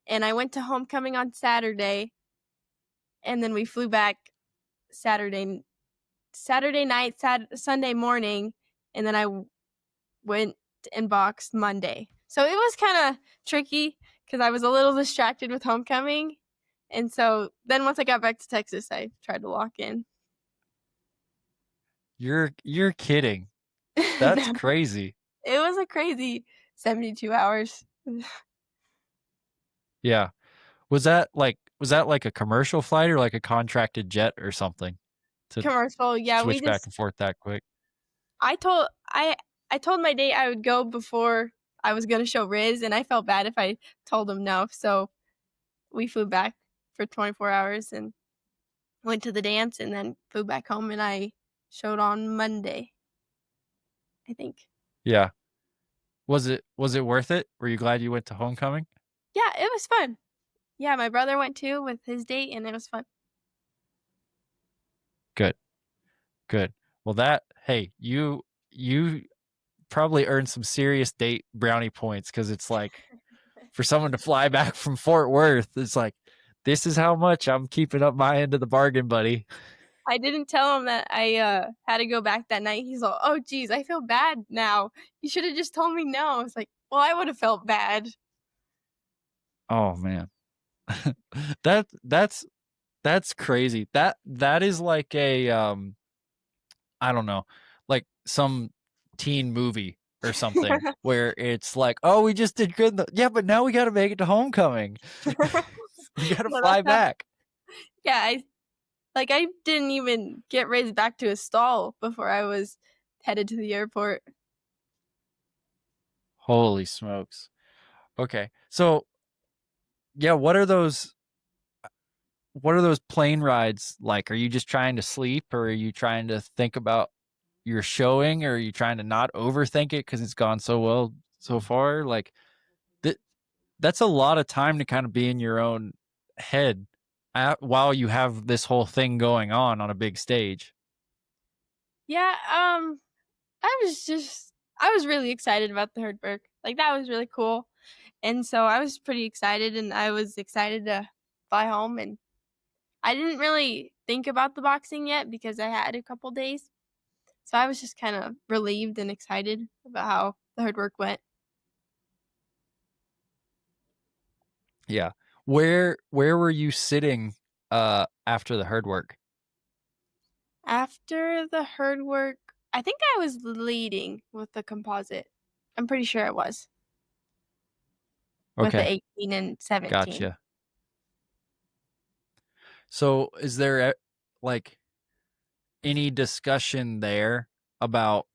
and I went to homecoming on Saturday, and then we flew back Saturday night, Sunday morning, and then I went and boxed Monday. So it was kind of tricky because I was a little distracted with homecoming. And so then once I got back to Texas, I tried to lock in. You're kidding. That's No, crazy. it was a crazy 72 hours. Yeah. Was that like a commercial flight or like a contracted jet or something to Commercial. Yeah, switch back and forth that quick? I told I told my date I would go before I was gonna show Riz, and I felt bad if I told him no. So we flew back for 24 hours and went to the dance, and then flew back home, and I showed on Monday, I think. Yeah. Was it worth it? Were you glad you went to homecoming? Yeah, it was fun. Yeah, my brother went too with his date, and it was fun. Good. Good. Well, hey, you probably earned some serious date brownie points because it's like for someone to fly back from Fort Worth, it's like this is how much I'm keeping up my end of the bargain, buddy. I didn't tell him that I had to go back that night. He's like, "Oh, geez, I feel bad now. You should have just told me no." I was like, "Well, I would have felt bad." Oh man. That's crazy. That is like a I don't know, like some teen movie or something where it's like, oh, we just did good. Yeah, but now we got to make it to homecoming. We got to No, fly back. yeah, I didn't even get raised back to a stall before I was headed to the airport. Holy smokes. Okay. So, yeah, what are those plane rides like? Are you just trying to sleep or are you trying to think about your showing or are you trying to not overthink it cuz it's gone so well so far? Like that's a lot of time to kind of be in your own head while you have this whole thing going on a big stage. Yeah, I was really excited about the herdwork. Like that was really cool. And so I was pretty excited, and I was excited to fly home, and I didn't really think about the boxing yet because I had a couple days. So I was just kind of relieved and excited about how the herdwork went. Yeah. Where were you sitting after the herd work? After the herdwork, I think I was leading with the composite. I'm pretty sure I was with the Okay. 18 and 17. Gotcha. So is there like any discussion there about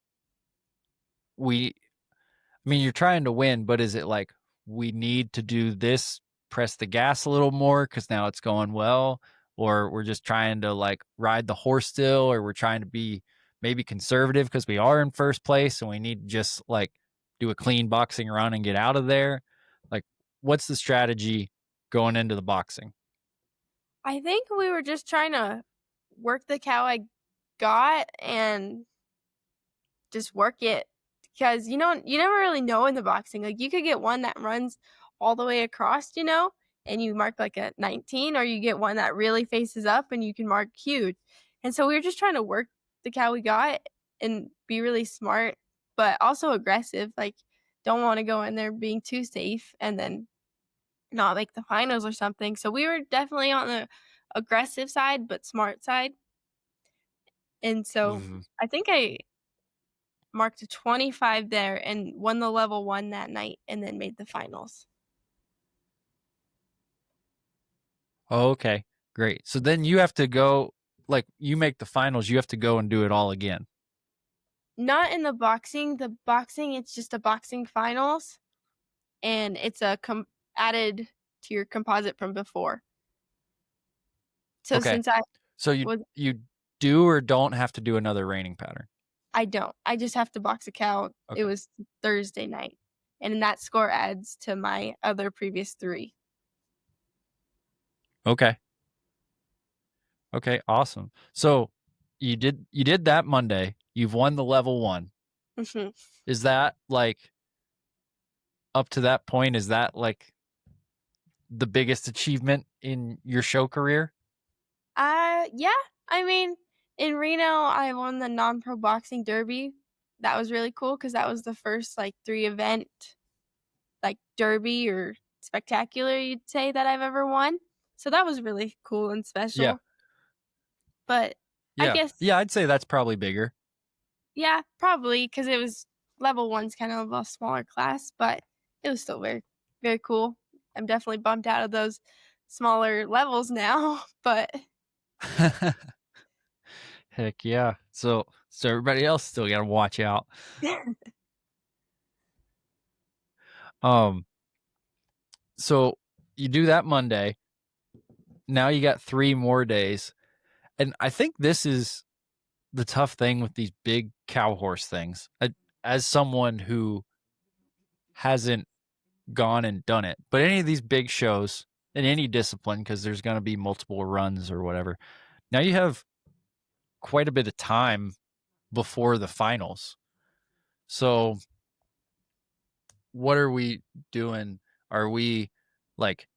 we I mean you're trying to win, but is it like we need to do this, press the gas a little more cuz now it's going well, or we're just trying to like ride the horse still, or we're trying to be maybe conservative cuz we are in first place and we need to just like do a clean boxing run and get out of there? Like what's the strategy going into the boxing? I think we were just trying to work the cow I got and just work it because you never really know in the boxing. Like you could get one that runs all the way across, and you mark like a 19, or you get one that really faces up and you can mark huge. And so we were just trying to work the cow we got and be really smart, but also aggressive. Like don't want to go in there being too safe and then not make the finals or something. So we were definitely on the aggressive side, but smart side. And so Mm-hmm. I think I marked a 25 there and won the level 1 that night and then made the finals. Oh, okay. Great. So then you have to go, like, you make the finals, you have to go and do it all again. Not in the boxing. The boxing, it's just a boxing finals, and it's added to your composite from before. So Okay. since I So was you do or don't have to do another reining pattern. I don't. I just have to box a cow. It Okay. was Thursday night. And that score adds to my other previous 3. Okay. Okay, awesome. So you did that Monday. You've won the level 1. Mhm. Is that like up to that point is that like the biggest achievement in your show career? Yeah, I mean, in Reno, I won the non-pro boxing derby. That was really cool because that was the first, like, 3 event, like, derby or spectacular, you'd say, that I've ever won. So that was really cool and Yeah. special. But I Yeah. guess, Yeah, I'd say that's probably bigger. yeah, probably because it was level 1's kind of a smaller class, but it was still very, very cool. I'm definitely bummed out of those smaller levels now, but Heck yeah. So everybody else still got to watch out. Um so you do that Monday. Now you got 3 more days. And I think this is the tough thing with these big cow horse things. As someone who hasn't gone and done it, but any of these big shows in any discipline, because there's going to be multiple runs or whatever. Now you have quite a bit of time before the finals. So what are we doing? Are we like,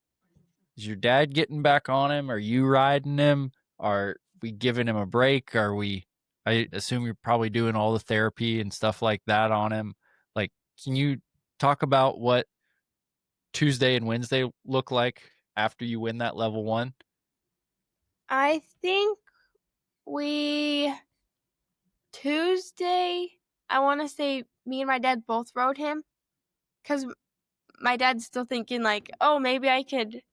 is your dad getting back on him? Are you riding him? Are we giving him a break? I assume you're probably doing all the therapy and stuff like that on him. Like, can you talk about what Tuesday and Wednesday look like after you win that level 1? I think we Tuesday, I wanna say me and my dad both rode him because my dad's still thinking, like, "Oh, maybe I could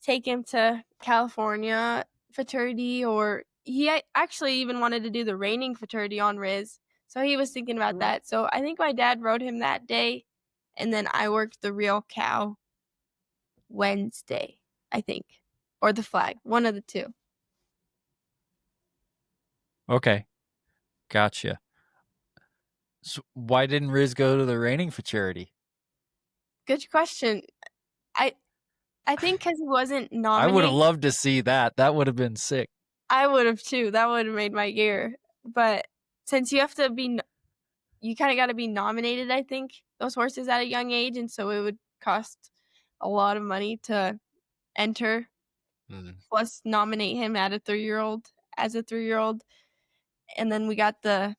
take him to California fraternity," or he actually even wanted to do the reining fraternity on Riz, so he was thinking about that. So I think my dad rode him that day, and then I worked the real cow Wednesday, I think, or the flag, one of the 2. Okay, gotcha. So why didn't Riz go to the reining fraternity? Good question. I I think because he wasn't I would have nominated. loved to see that. That would have been sick. I would've too, that would've made my year, but since you have to be n you kinda gotta be nominated, I think, those horses at a young age, and so it would cost a lot of money to enter, Mm. plus nominate him at a 3-year-old as a 3-year-old, and then we got the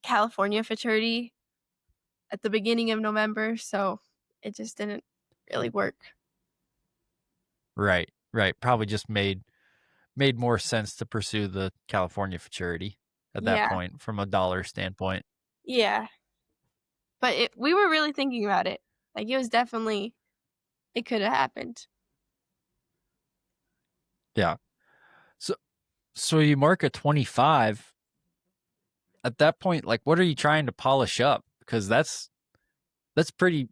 California fraternity at the beginning of November, so it just didn't really work. Right, right. Probably just made more sense to pursue the California fraternity at that Yeah, point from a dollar standpoint. yeah, but we were really thinking about it, like, it was definitely it coulda happened. Yeah. So so you mark a 25. At that point, like what are you trying to polish up? Because that's pretty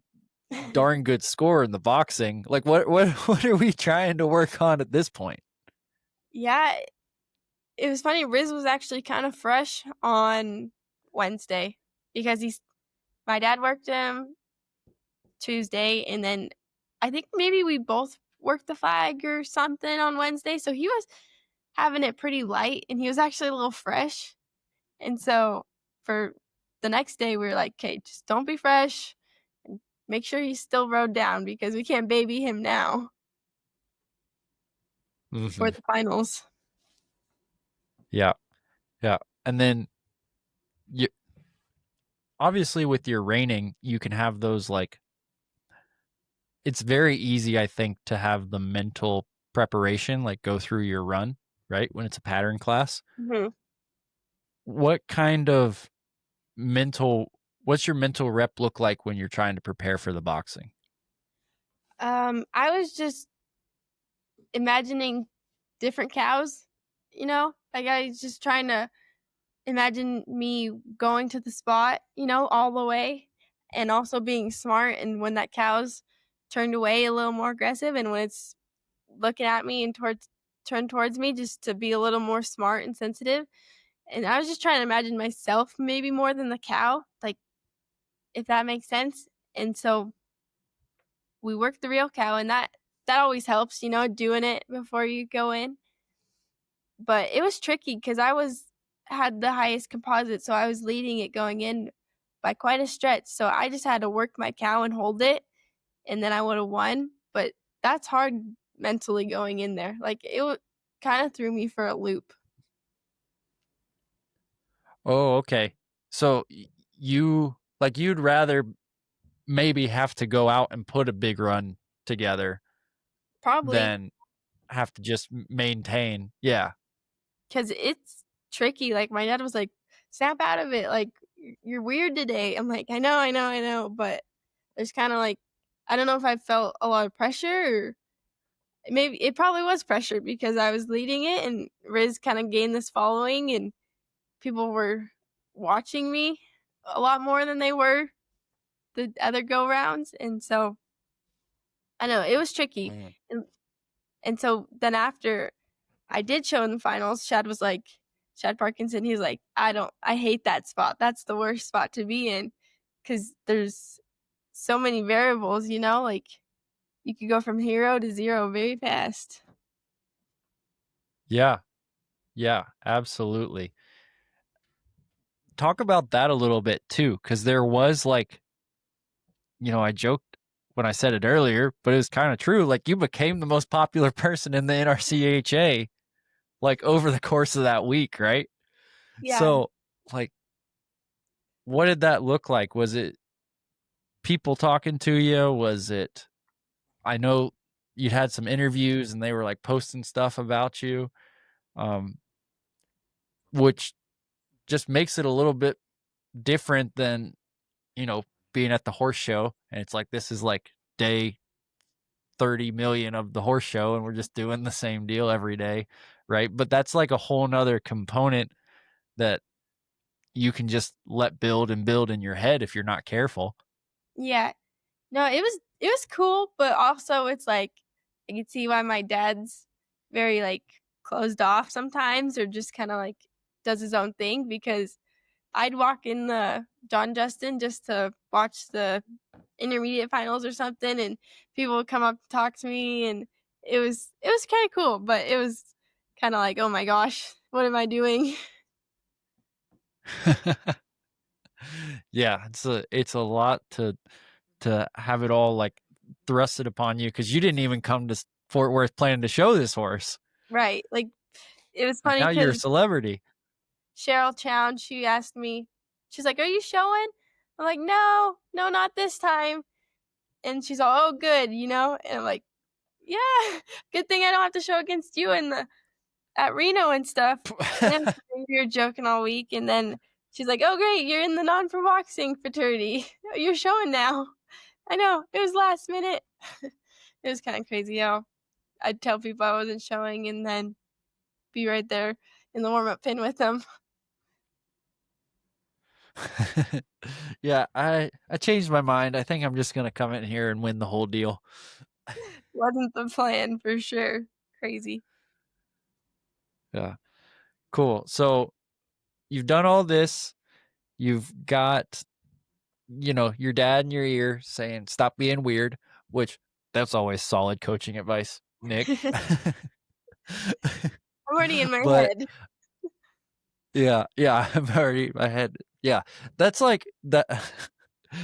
darn good score in the boxing. Like what what are we trying to work on at this point? Yeah, it was funny, Riz was actually kinda fresh on Wednesday because my dad worked him Tuesday, and then I think maybe we both worked the flag or something on Wednesday, so he was having it pretty light, and he was actually a little fresh, and so for the next day, we were like, "'Kay, just don't be fresh, and make sure he's still rode down because we can't baby him now Hmm. for the finals." Yeah. Yeah. And then you obviously with your reining, you can have those like it's very easy, I think, to have the mental preparation like go through your run, right? When it's a pattern class. Mhm. What kind of mental what's your mental rep look like when you're trying to prepare for the boxing? I was just imagining different cows, like, I was just trying to imagine me going to the spot, all the way, and also being smart, and when that cow's turned away a little more aggressive, and when it's looking at me and turned towards me, just to be a little more smart and sensitive, and I was just trying to imagine myself maybe more than the cow, like, if that makes sense, and so we worked the real cow, and that always helps, doing it before you go in, but it was tricky because had the highest composite, so I was leading it going in by quite a stretch, so I just had to work my cow and hold it, and then I would've won, but that's hard mentally going in there, like, kinda threw me for a loop. Oh, okay. So you'd rather maybe have to go out and put a big run together Probably than have to just maintain. Yeah. because it's tricky. Like my dad was like, "Snap out of it! Like you're weird today." I'm like, I know," but there's kind of like I don't know if I felt a lot of pressure or maybe it probably was pressure because I was leading it and Riz kind of gained this following and people were watching me a lot more than they were the other go rounds. And so I know it was tricky. Mm. And and so then after I did show in the finals, Chad was like Chad Parkinson, he was like, I hate that spot. That's the worst spot to be in because there's so many variables, you know, like you could go from hero to zero very fast. Yeah. Yeah, absolutely. Talk about that a little bit too, because there was like, I joked when I said it earlier, but it was kind of true. Like you became the most popular person in the NRCHA like over the course of that week, right? Yeah. So, like, what did that look like? Was it people talking to you? Was it, I know you'd had some interviews and they were like posting stuff about you, um, which just makes it a little bit different than, you know, being at the horse show. And it's like, this is like day 30 million of the horse show and we're just doing the same deal every day. Right. But that's like a whole nother component that you can just let build and build in your head if you're not careful. Yeah. No, it was cool, but also it's like I could see why my dad's very like closed off sometimes or just kind of like does his own thing because I'd walk in the John Justin just to watch the intermediate finals or something and people would come up to talk to me and it was kind of cool, but it was kind of like, "Oh my gosh, what am I doing?" Yeah, it's a lot to have it all like thrusted upon you because you didn't even come to Fort Worth planning to show this horse. Right. Like it was And funny now you're a cuz celebrity. Cheryl Chown, she asked me, she's like, "Are you showing?" I'm like, "No, no, not this time." And she's all, "Oh, good," you know? And I'm like, "Yeah, good thing I don't have to show against you in the at Reno and stuff." And we were joking all week, and then she's like, "Oh, great, you're in the non-pro boxing fraternity. You're showing now." I know, it was last minute. It was kind of crazy how I'd tell people I wasn't showing and then be right there in the warm-up pin with them. Yeah, I changed my mind. I think I'm just gonna come in here and win the whole deal. Wasn't the plan for sure. Crazy. Yeah, cool. So you've done all this. You've got, your dad in your ear saying, "Stop being weird," which that's always solid coaching advice, Nick. I'm already in my But head. yeah, yeah, I'm already in my head. Yeah, that's like that.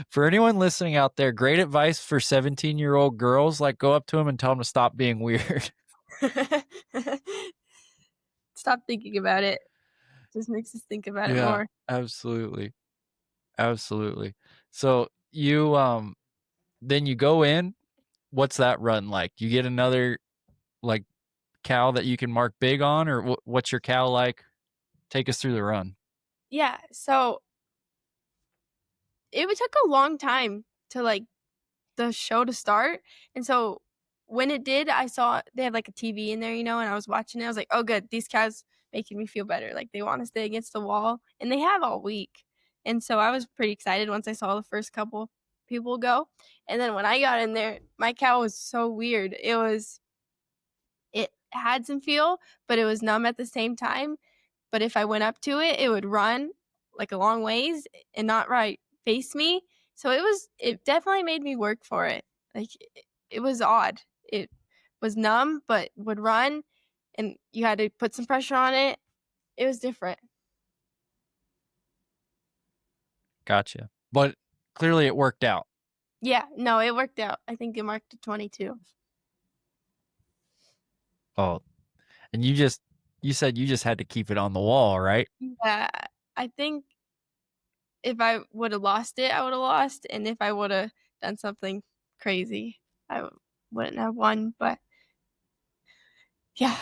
For anyone listening out there, great advice for 17-year-old girls. Like, go up to them and tell them to stop being weird. Stop thinking about it. Just makes us think about it Yeah, more. absolutely, absolutely. So then you go in. What's that run like? You get another like cow that you can mark big on, or what's your cow like? Take us through the run. Yeah, so it would took a long time to, like, the show to start, and so when it did, I saw they had, like, a TV in there, you know, and I was watching it, I was like, "Oh, good, these cows making me feel better, like, they wanna stay against the wall," and they have all week, and so I was pretty excited once I saw the first couple people go, and then when I got in there, my cow was so weird. It had some feel, but it was numb at the same time. But if I went up to it, it would run like a long ways and not right face me. So it definitely made me work for it. Like it was odd. It was numb but would run and you had to put some pressure on it. It was different. Gotcha. But clearly it worked out. Yeah, no, it worked out. I think it marked a 22. Oh, and you said you just had to keep it on the wall, right? Yeah. I think if I would have lost it, I would have lost, and if I would have done something crazy, I wouldn't have won. But yeah,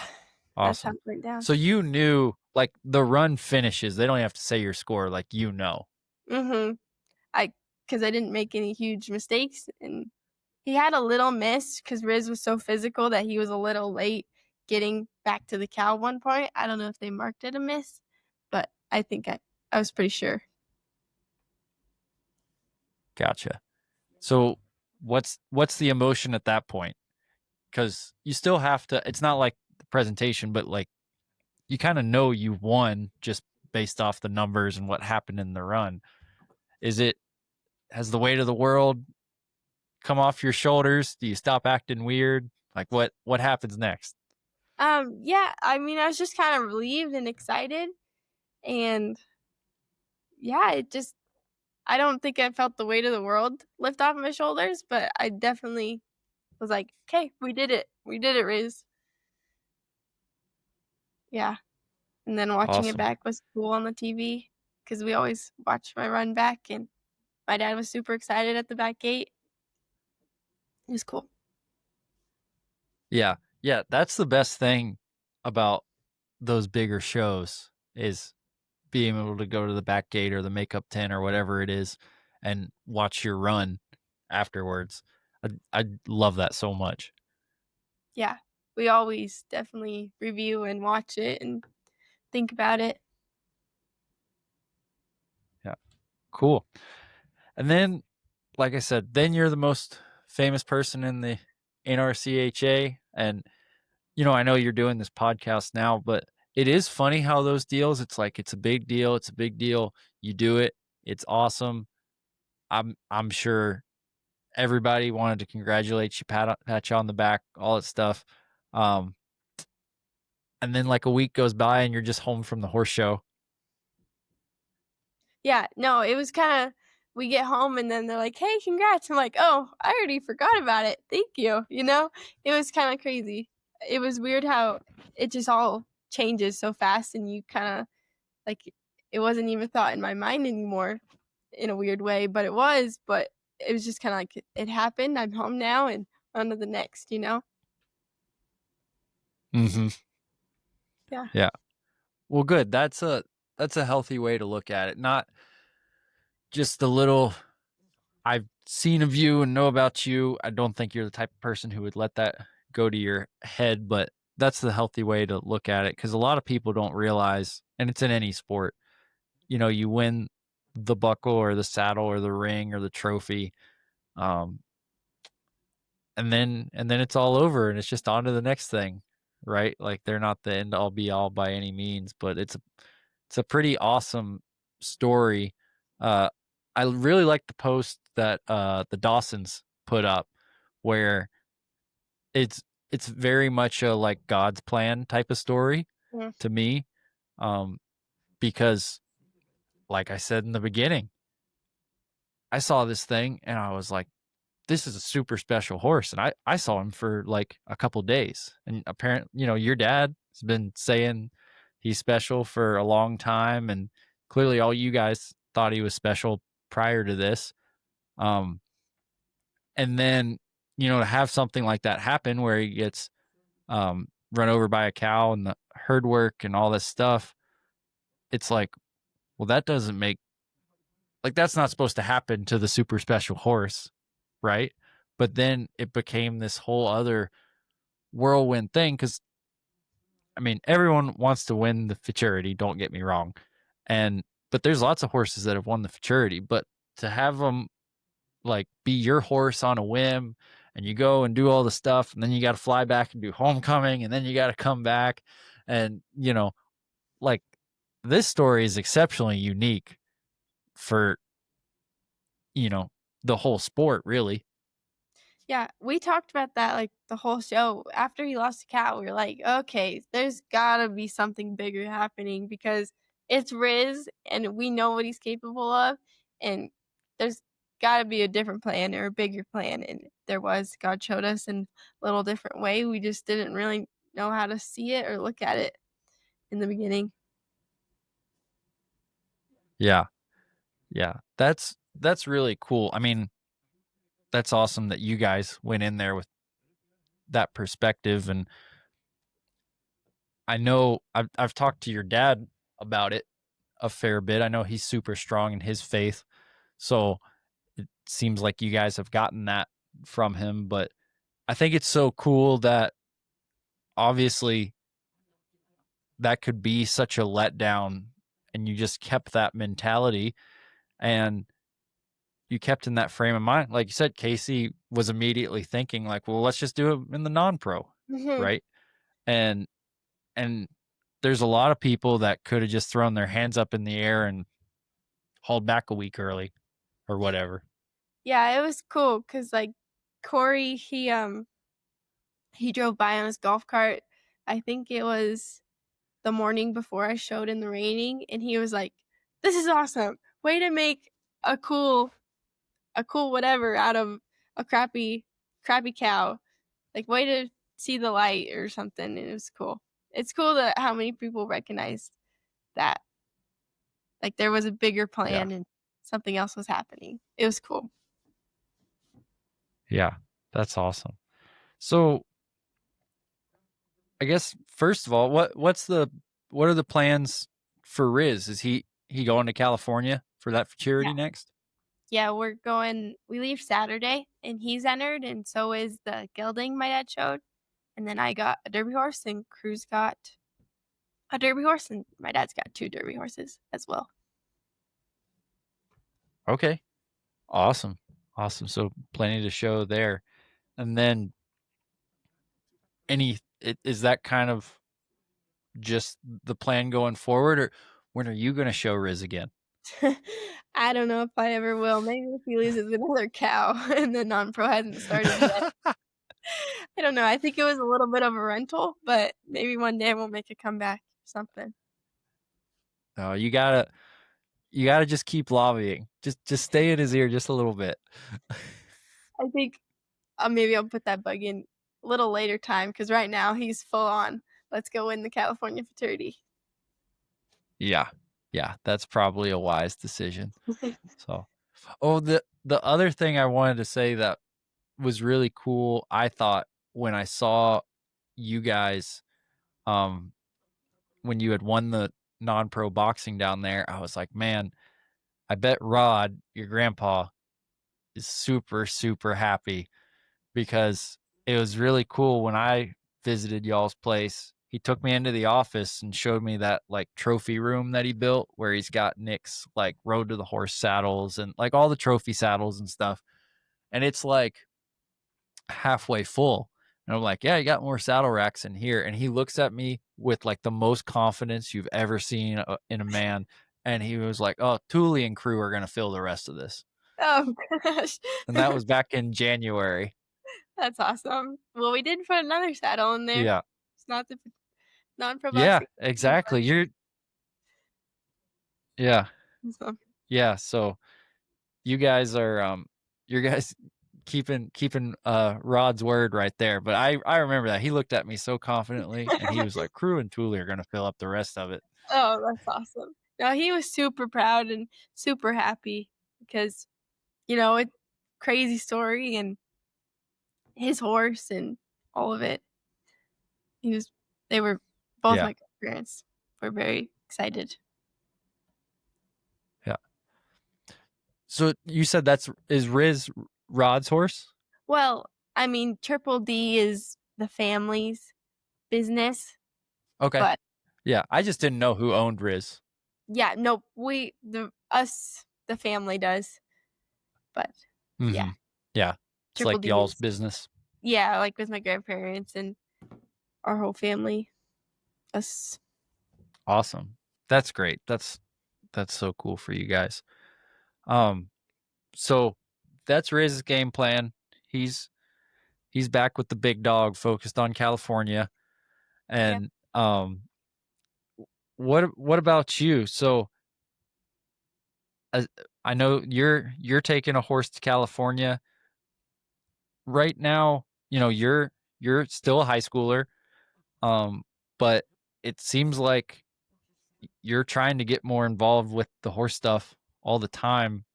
that's how Awesome. it went down. So you knew, like, the run finishes. They don't have to say your score, like, you know. Mhm. I because I didn't make any huge mistakes, and he had a little miss because Riz was so physical that he was a little late getting back to the cow one point. I don't know if they marked it a miss, but I think I was pretty sure. Gotcha. So what's the emotion at that point? Because you still have to. It's not like the presentation, but like you kind of know you won just based off the numbers and what happened in the run. Is it has the weight of the world come off your shoulders? Do you stop acting weird? Like what happens next? Yeah, I mean, I was just kind of relieved and excited, and yeah, it just I don't think I felt the weight of the world lift off my shoulders, but I definitely was like, "Okay, we did it. We did it, Riz." Yeah, and then watching it Awesome. back was cool on the TV because we always watch my run back, and my dad was super excited at the back gate. It was cool. Yeah. Yeah, that's the best thing about those bigger shows is being able to go to the back gate or the makeup tent or whatever it is and watch your run afterwards. I love that so much. Yeah, we always definitely review and watch it and think about it. Yeah. Cool. And then, like I said, then you're the most famous person in the NRCHA. And, I know you're doing this podcast now, but it is funny how those deals, it's like, it's a big deal. It's a big deal. You do it. It's awesome. I'm sure everybody wanted to congratulate you, pat you on the back, all that stuff. Um, and then like a week goes by and you're just home from the horse show. Yeah, no, it was kinda we get home and then they're like, "Hey, congrats." I'm like, "Oh, I already forgot about it. Thank you." You know? It was kinda crazy. It was weird how it just all changes so fast and you kinda like, it wasn't even thought in my mind anymore in a weird way, but it was just kinda like, it happened, I'm home now, and on to the next, you know? Mm-hmm. Yeah. Yeah. Well, good. That's a healthy way to look at it. Not just the little I've seen of you and know about you. I don't think you're the type of person who would let that go to your head, but that's the healthy way to look at it because a lot of people don't realize, and it's in any sport, you win the buckle or the saddle or the ring or the trophy. Um, and then it's all over and it's just on to the next thing, right? Like they're not the end all be all by any means, but it's a pretty awesome story. Uh, I really like the post that the Dawsons put up, where it's it's very much a like God's plan type of story Mm. to me, um, because like I said in the beginning, I saw this thing and I was like, this is a super special horse, and I saw him for like a couple days, and apparently, your dad has been saying he's special for a long time, and clearly all you guys thought he was special prior to this. Um, and then to have something like that happen where he gets run over by a cow and the herd work and all this stuff, it's like, well, that doesn't make like that's not supposed to happen to the super special horse, right? But then it became this whole other whirlwind thing because I mean everyone wants to win the futurity. Don't get me wrong, but there's lots of horses that have won the futurity. But to have them like be your horse on a whim, and you go and do all the stuff, and then you got to fly back and do homecoming, and then you got to come back, and like this story is exceptionally unique for you know the whole sport, really. Yeah, we talked about that, like, the whole show. After he lost the cow, we were like, "Okay, there's gotta be something bigger happening because it's Riz, and we know what he's capable of, and there's gotta be a different plan or a bigger plan," and there was. God showed us in a little different way. We just didn't really know how to see it or look at it in the beginning. Yeah. Yeah. That's really cool. I mean, that's awesome that you guys went in there with that perspective. And I know I've talked to your dad about it a fair bit. I know he's super strong in his faith. So it seems like you guys have gotten that from him. But I think it's so cool that obviously that could be such a letdown, and you just kept that mentality, and you kept in that frame of mind. Like you said, Casey was immediately thinking like, well, let's just do it in the non-pro, Hmm. right? And and there's a lot of people that could have just thrown their hands up in the air and hauled back a week early or whatever. Yeah, it was cool because like Corey, he drove by on his golf cart. I think it was the morning before I showed in the raining, and he was like, "This is awesome! Way to make a cool whatever out of a crappy cow. Like way to see the light or something." And it was cool. It's cool that how many people recognized that. Like there was a bigger Yeah. plan and something else was happening. It was cool. Yeah. That's awesome. So I guess first of all, what are the plans for Riz? Is he going to California for that Yeah. futurity next? Yeah, we leave Saturday and he's entered and so is the gelding my dad showed. And then I got a derby horse and Cruz got a derby horse and my dad's got two derby horses as well. Okay. Awesome. Awesome. So plenty to show there. And then is that kind of just the plan going forward, or when are you going to show Riz again? I don't know if I ever will. Maybe if he loses another cow and the non-pro hasn't started yet. I don't know. I think it was a little bit of a rental, but maybe one day we'll make a comeback or something. No, you gotta just keep lobbying. Just stay in his ear just a little bit. I think maybe I'll put that bug in a little later time because right now he's full on. Let's go win the California Futurity. Yeah. Yeah, that's probably a wise decision. So, oh, the other thing I wanted to say that was really cool, I thought, when I saw you guys, um, when you had won the non-pro boxing down there, I was like, man, I bet Rod, your grandpa, is super, super happy, because it was really cool when I visited y'all's place. He took me into the office and showed me that like trophy room that he built where he's got Nick's like road to the horse saddles and like all the trophy saddles and stuff. And it's like halfway full. And I'm like, yeah, you got more saddle racks in here. And he looks at me with like the most confidence you've ever seen in a man. And he was like, oh, Tuli and crew are going to fill the rest of this. Oh gosh. And that was back in January. That's awesome. Well, we did put another saddle in there. Yeah. It's not the non-pro Yeah, boxing. exactly. Yeah. So, Yeah. So you guys are, you guys keeping Rod's word right there. But I remember that he looked at me so confidently and he was like, crew and Thule are going to fill up the rest of it. oh, that's awesome. No, he was super proud and super happy because it crazy story and his horse and all of it. They were both Yeah. my grandparents were very excited. Yeah. So you said is Riz Rod's horse? Well, I mean, Triple D is the family's business, Okay. but Yeah. I just didn't know who owned Riz. yeah, no, the family does, but yeah, Mm-hmm. Yeah. It's Triple like D y'all's is business. yeah, like with my grandparents and our whole family. Us, Awesome. That's great. That's so cool for you guys. Um, so that's Riz's game plan. He's he's back with the big dog, focused on California. yeah, And what about you? So uh, I know you're taking a horse to California right now. You know, you're still a high schooler, but it seems like you're trying to get more involved with the horse stuff all the time.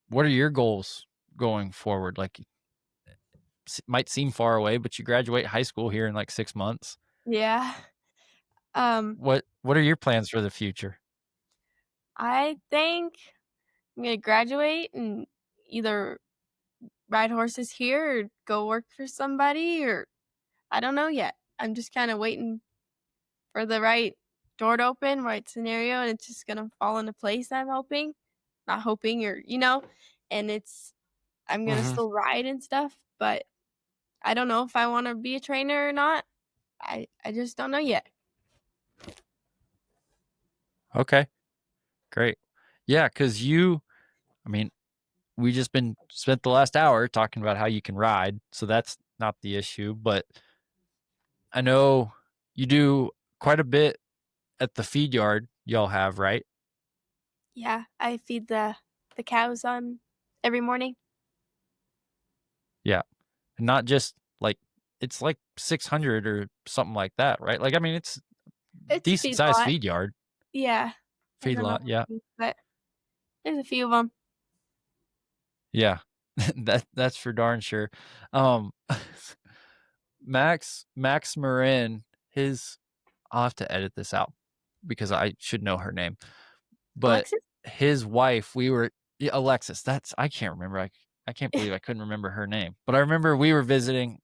What are your goals going forward? Like, might seem far away, but you graduate high school here in like 6 months. Yeah. Um, What are your plans for the future? I think I'm gonna graduate and either ride horses here or go work for somebody, or I don't know yet. I'm just kind of waiting for the right door to open, right scenario, and it's just gonna fall into place. I'm hoping, not hoping, or and I'm gonna Mhm. still ride and stuff, but I don't know if I want to be a trainer or not. I just don't know yet. Okay, great. Yeah, because I mean, we just been spent the last hour talking about how you can ride, so that's not the issue. But I know you do quite a bit at the feed yard y'all have, right? Yeah, I feed the cows on every morning. Yeah, and not just like it's like 600 or something like that, right? Like, I mean, it's It's a decent feed sized lot. feed yard, Yeah, I feed don't know, lot. Yeah, but there's a few of them. yeah, that's for darn sure. Um, Max Marin, his I'll have to edit this out because I should know her name. But Alexis? his wife, we were yeah, Alexis. That's I can't remember. I can't believe I couldn't remember her name. But I remember we were visiting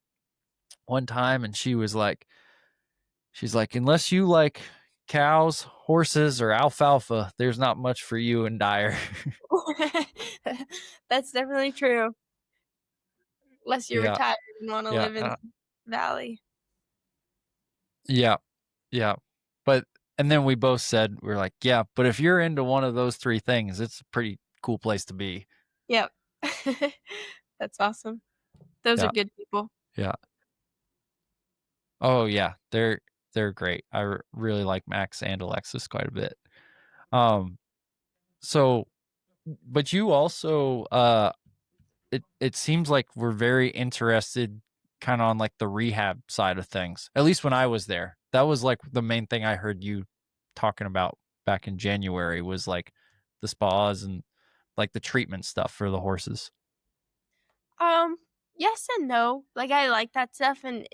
one time, and she's like, unless you like cows, horses, or alfalfa, there's not much for you in Dyer. That's definitely true. Unless you're Yeah, retired and wanna yeah, live in Valley. yeah, yeah. But and then we both said we're like, yeah, but if you're into one of those three things, it's a pretty cool place to be. Yep. That's awesome. Those are Yeah, good people. yeah. Oh yeah, they're great. Really like Max and Alexis quite a bit. Um, so but you also it seems like we're very interested kind of on like the rehab side of things. At least when I was there. That was like the main thing I heard you talking about back in January was like the spas and like the treatment stuff for the horses. Um, yes and no. Like, I like that stuff, and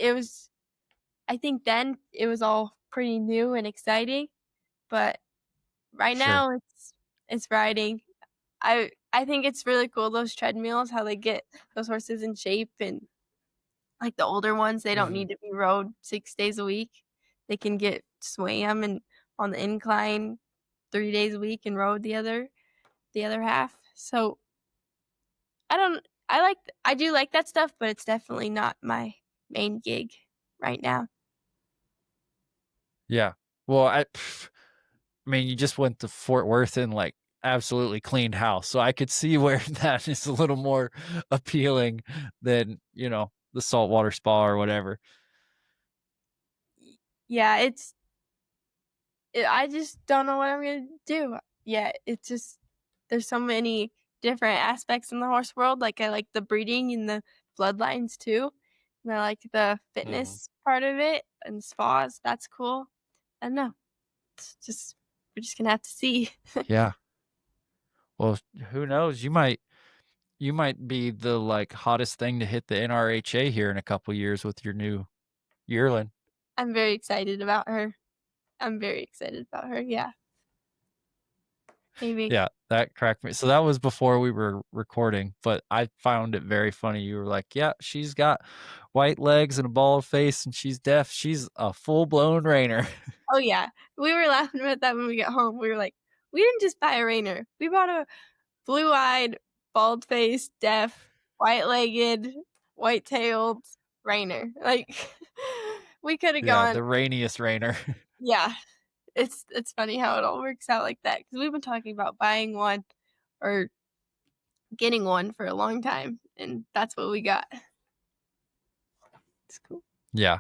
I think then it was all pretty new and exciting, but right Sure. now it's riding. I think it's really cool, those treadmills, how they get those horses in shape, and, like, the older ones, they don't Mhm. need to be rode 6 days a week. They can get swam and on the incline 3 days a week and rode the other half. So, I don't I do like that stuff, but it's definitely not my main gig right now. Yeah. Well, I mean, you just went to Fort Worth and like absolutely cleaned house. So I could see where that is a little more appealing than, the saltwater spa or whatever. Yeah, I just don't know what I'm gonna do yet. It's just there's so many different aspects in the horse world. Like, I like the breeding and the bloodlines too, and I like the Mhm. fitness part of it and spas. That's cool. I don't know. It's just we're just gonna have to see. Yeah. Well, who knows? You might be the like hottest thing to hit the NRHA here in a couple years with your new yearling. I'm very excited about her. I'm very excited about her. Yeah, maybe. Yeah, that cracked me. So that was before we were recording, but I found it very funny. You were like, "Yeah, she's got white legs and a bald face, and she's deaf. She's a full blown rainer." Oh yeah, we were laughing about that when we got home. We were like, we didn't just buy a Rainer. We bought a blue-eyed, bald-faced, deaf, white-legged, white-tailed Rainer. Like, we coulda Yeah, gone. the rainiest rainer. Yeah, it's funny how it all works out like that, because 'cause we've been talking about buying one or getting one for a long time, and that's what we got. It's cool. Yeah,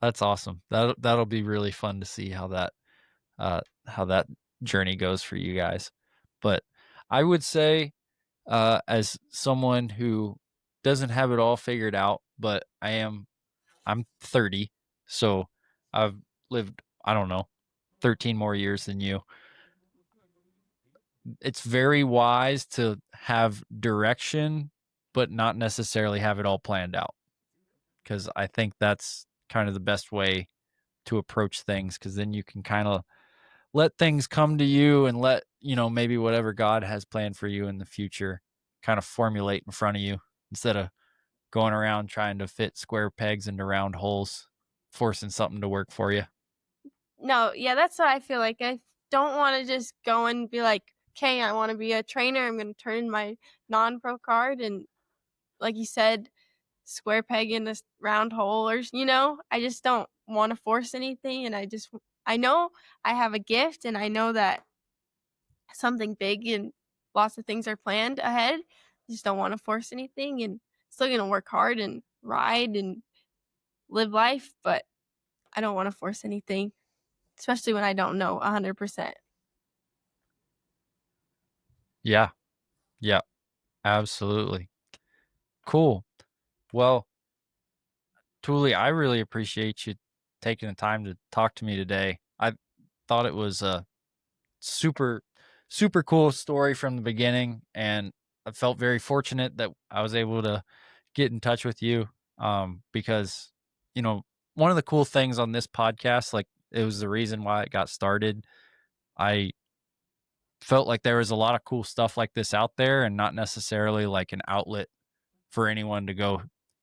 that's awesome. That'll be really fun to see how that journey goes for you guys. But I would say, as someone who doesn't have it all figured out, but I'm 30, so I've lived, I don't know, 13 more years than you. It's very wise to have direction, but not necessarily have it all planned out. Because I think that's kind of the best way to approach things. Because then you can kind of let things come to you and let, maybe whatever God has planned for you in the future kind of formulate in front of you instead of going around trying to fit square pegs into round holes, forcing something to work for you. No, yeah, that's what I feel like. I don't want to just go and be like, okay, I want to be a trainer. I'm going to turn in my non-pro card. And like you said, square peg in a round hole, or, I just don't want to force anything. And I know I have a gift, and I know that something big and lots of things are planned ahead. I just don't want to force anything, and still going to work hard and ride and live life, but I don't want to force anything, especially when I don't know 100%. Yeah. Yeah. Absolutely. Cool. Well, Tuli, I really appreciate you taking the time to talk to me today. I thought it was a super, super cool story from the beginning, and I felt very fortunate that I was able to get in touch with you. Because, you know, one of the cool things on this podcast, like it was the reason why it got started. I felt like there was a lot of cool stuff like this out there and not necessarily like an outlet for anyone to go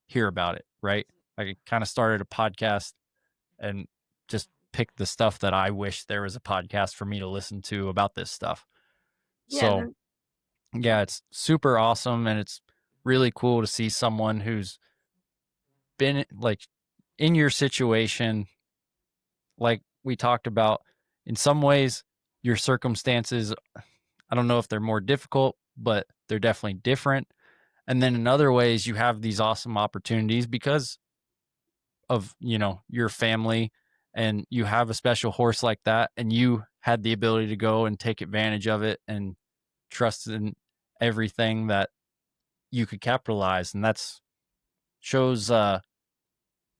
hear about it, right? Like it kind of started a podcast and just picked the stuff that I wish there was a podcast for me to listen to about this stuff. Yeah, So, yeah, it's super awesome and it's really cool to see someone who's been like in your situation, like we talked about. In some ways, your circumstances, I don't know if they're more difficult, but they're definitely different. And then in other ways, you have these awesome opportunities because of, your family, and you have a special horse like that, and you had the ability to go and take advantage of it and trust in everything that you could capitalize. And that's shows, I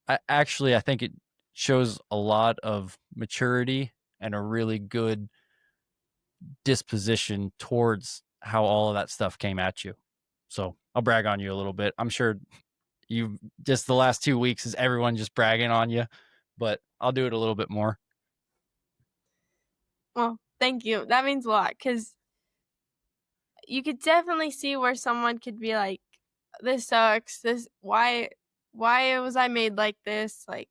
think it shows a lot of maturity and a really good disposition towards how all of that stuff came at you. So I'll brag on you a little bit. I'm sure you just the last 2 weeks is everyone just bragging on you, but I'll do it a little bit more. well, thank you. That means a lot, because you could definitely see where someone could be like, this sucks. Why was I made like this? Like,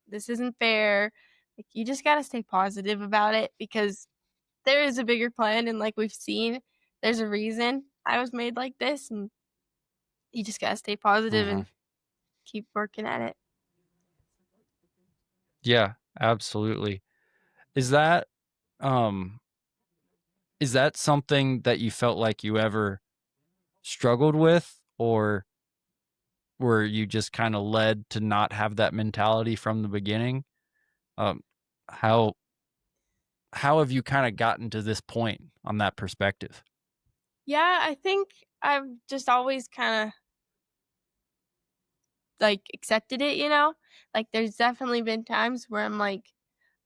this isn't fair. Like, you just got to stay positive about it, because there is a bigger plan. And like we've seen, there's a reason I was made like this. And you just got to stay positive Mm-hmm. and keep working at it. Yeah, absolutely. Is that um is that something that you felt like you ever struggled with, or were you just kind of led to not have that mentality from the beginning? Um how how have you kind of gotten to this point on that perspective? Yeah, I think I've just always kind of like accepted it. Like, there's definitely been times where I'm like,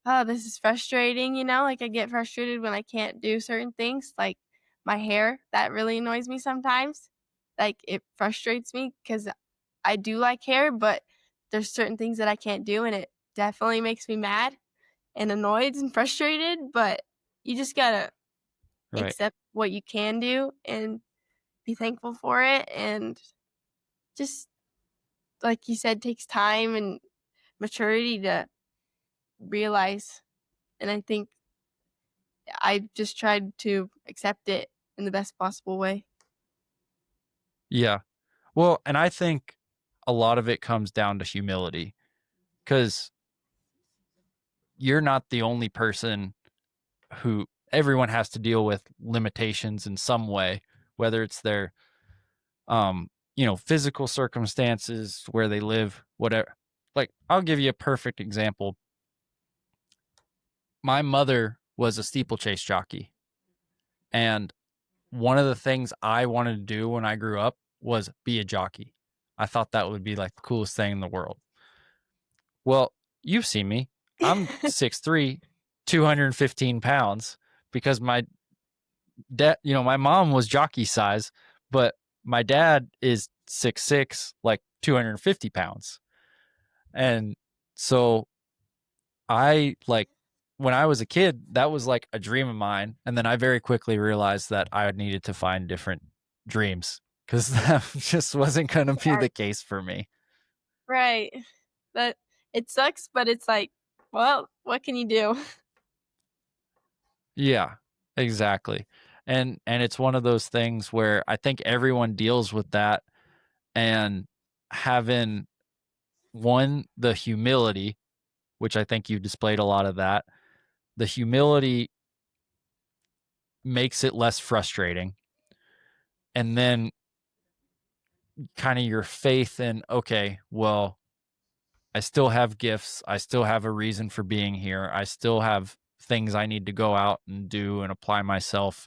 oh, this is frustrating. Like, I get frustrated when I can't do certain things, like my hair. That really annoys me sometimes. Like, it frustrates me because I do like hair, but there's certain things that I can't do, and it definitely makes me mad and annoyed and frustrated. But you just gotta Right. accept what you can do and be thankful for it, and just like you said, takes time and maturity to realize. And I think I just tried to accept it in the best possible way. Yeah. Well, and I think a lot of it comes down to humility, cuz you're not the only person who everyone has to deal with limitations in some way, whether it's their physical circumstances, where they live, whatever. Like, I'll give you a perfect example. My mother was a steeplechase jockey, and one of the things I wanted to do when I grew up was be a jockey. I thought that would be like the coolest thing in the world. Well, you've seen me. I'm 6'3". 215 pounds because my dad, my mom was jockey size, but my dad is 6'6", like 250 pounds. And so I like when I was a kid, that was like a dream of mine. And then I very quickly realized that I needed to find different dreams because that just wasn't going to be Yeah, the case for me. right. But it sucks, but it's like, well, what can you do? Yeah, exactly. And it's one of those things where I think everyone deals with that, and having the humility, which I think you displayed a lot of that. The humility makes it less frustrating. And then kind of your faith in, okay, well, I still have gifts. I still have a reason for being here. I still have things I need to go out and do and apply myself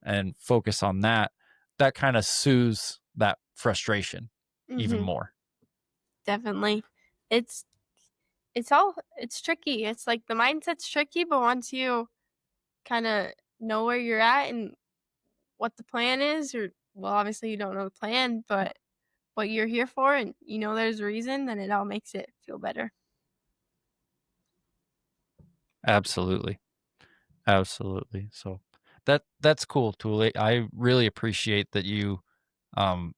and focus on that. That kind of soothes that frustration even Mhm. more. Definitely. It's it's tricky. It's like the mindset's tricky, but once you kind of know where you're at and what the plan is, or well, obviously you don't know the plan, but what you're here for, and you know there's a reason, then it all makes it feel better. Absolutely. Absolutely. So that's cool, Tuli. I really appreciate that you um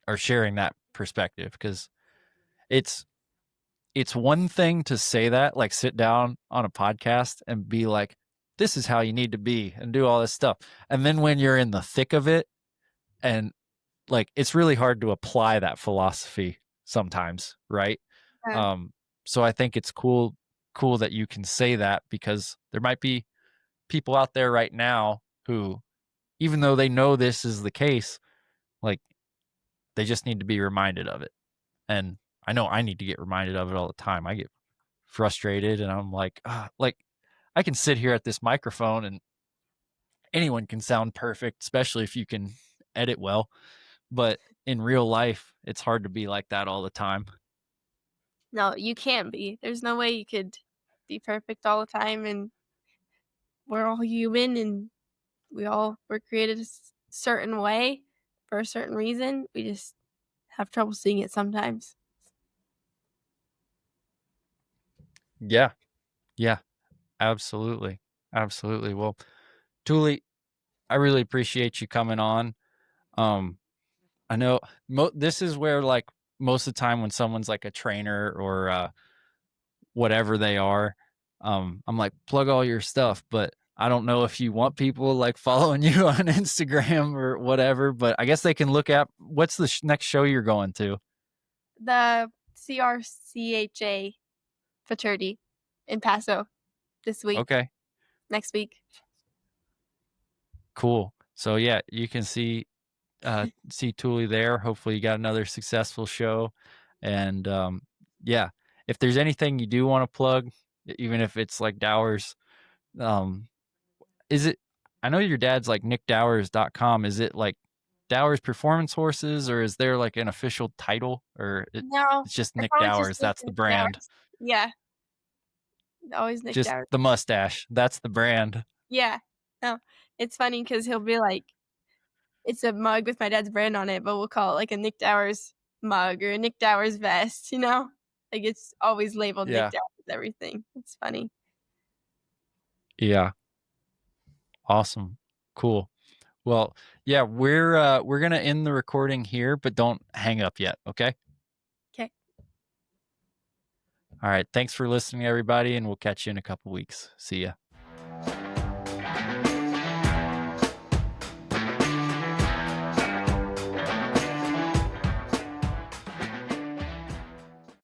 are sharing that perspective, because it's it's one thing to say that, like sit down on a podcast and be like, this is how you need to be and do all this stuff. And then when you're in the thick of it, and like it's really hard to apply that philosophy sometimes, right? Yeah. Um so I think it's cool that you can say that, because there might be people out there right now who, even though they know this is the case, like they just need to be reminded of it. And I know I need to get reminded of it all the time. I get frustrated and I'm like, like I can sit here at this microphone and anyone can sound perfect, especially if you can edit well. But in real life, it's hard to be like that all the time. No, you can't be. There's no way you could be perfect all the time, and we're all human, and we all were created a certain way for a certain reason. We just have trouble seeing it sometimes. Yeah. Yeah. Absolutely. Absolutely. Well, Tuli, I really appreciate you coming on. Um, I know this is where, like, most of the time when someone's like a trainer or whatever they are, I'm like, plug all your stuff, but I don't know if you want people like following you on Instagram or whatever, but I guess they can look at what's the next show you're going to. The CRCHA fraternity in Paso this week, Okay, next week. cool. So yeah, you can see Tuli there. Hopefully you got another successful show. And yeah, if there's anything you do want to plug, even if it's like Dowers, um, is it, I know your dad's like nickdowers.com. Is it like Dowers Performance Horses, or is there like an official title, or No, it's just I Nick probably just Dowers? Nick That's the Nick brand. Dowers. Yeah, always Nick Just Dowers. the mustache. That's the brand. Yeah. No, it's funny because he'll be like, it's a mug with my dad's brand on it, but we'll call it like a Nick Dowers mug or a Nick Dowers vest, you know? Like it's always labeled Nick Yeah. Dowers everything. It's funny. Yeah. Awesome. Cool. Well, yeah, we're gonna end the recording here, but don't hang up yet, okay? Okay. All right. Thanks for listening, everybody, and we'll catch you in a couple weeks. See ya.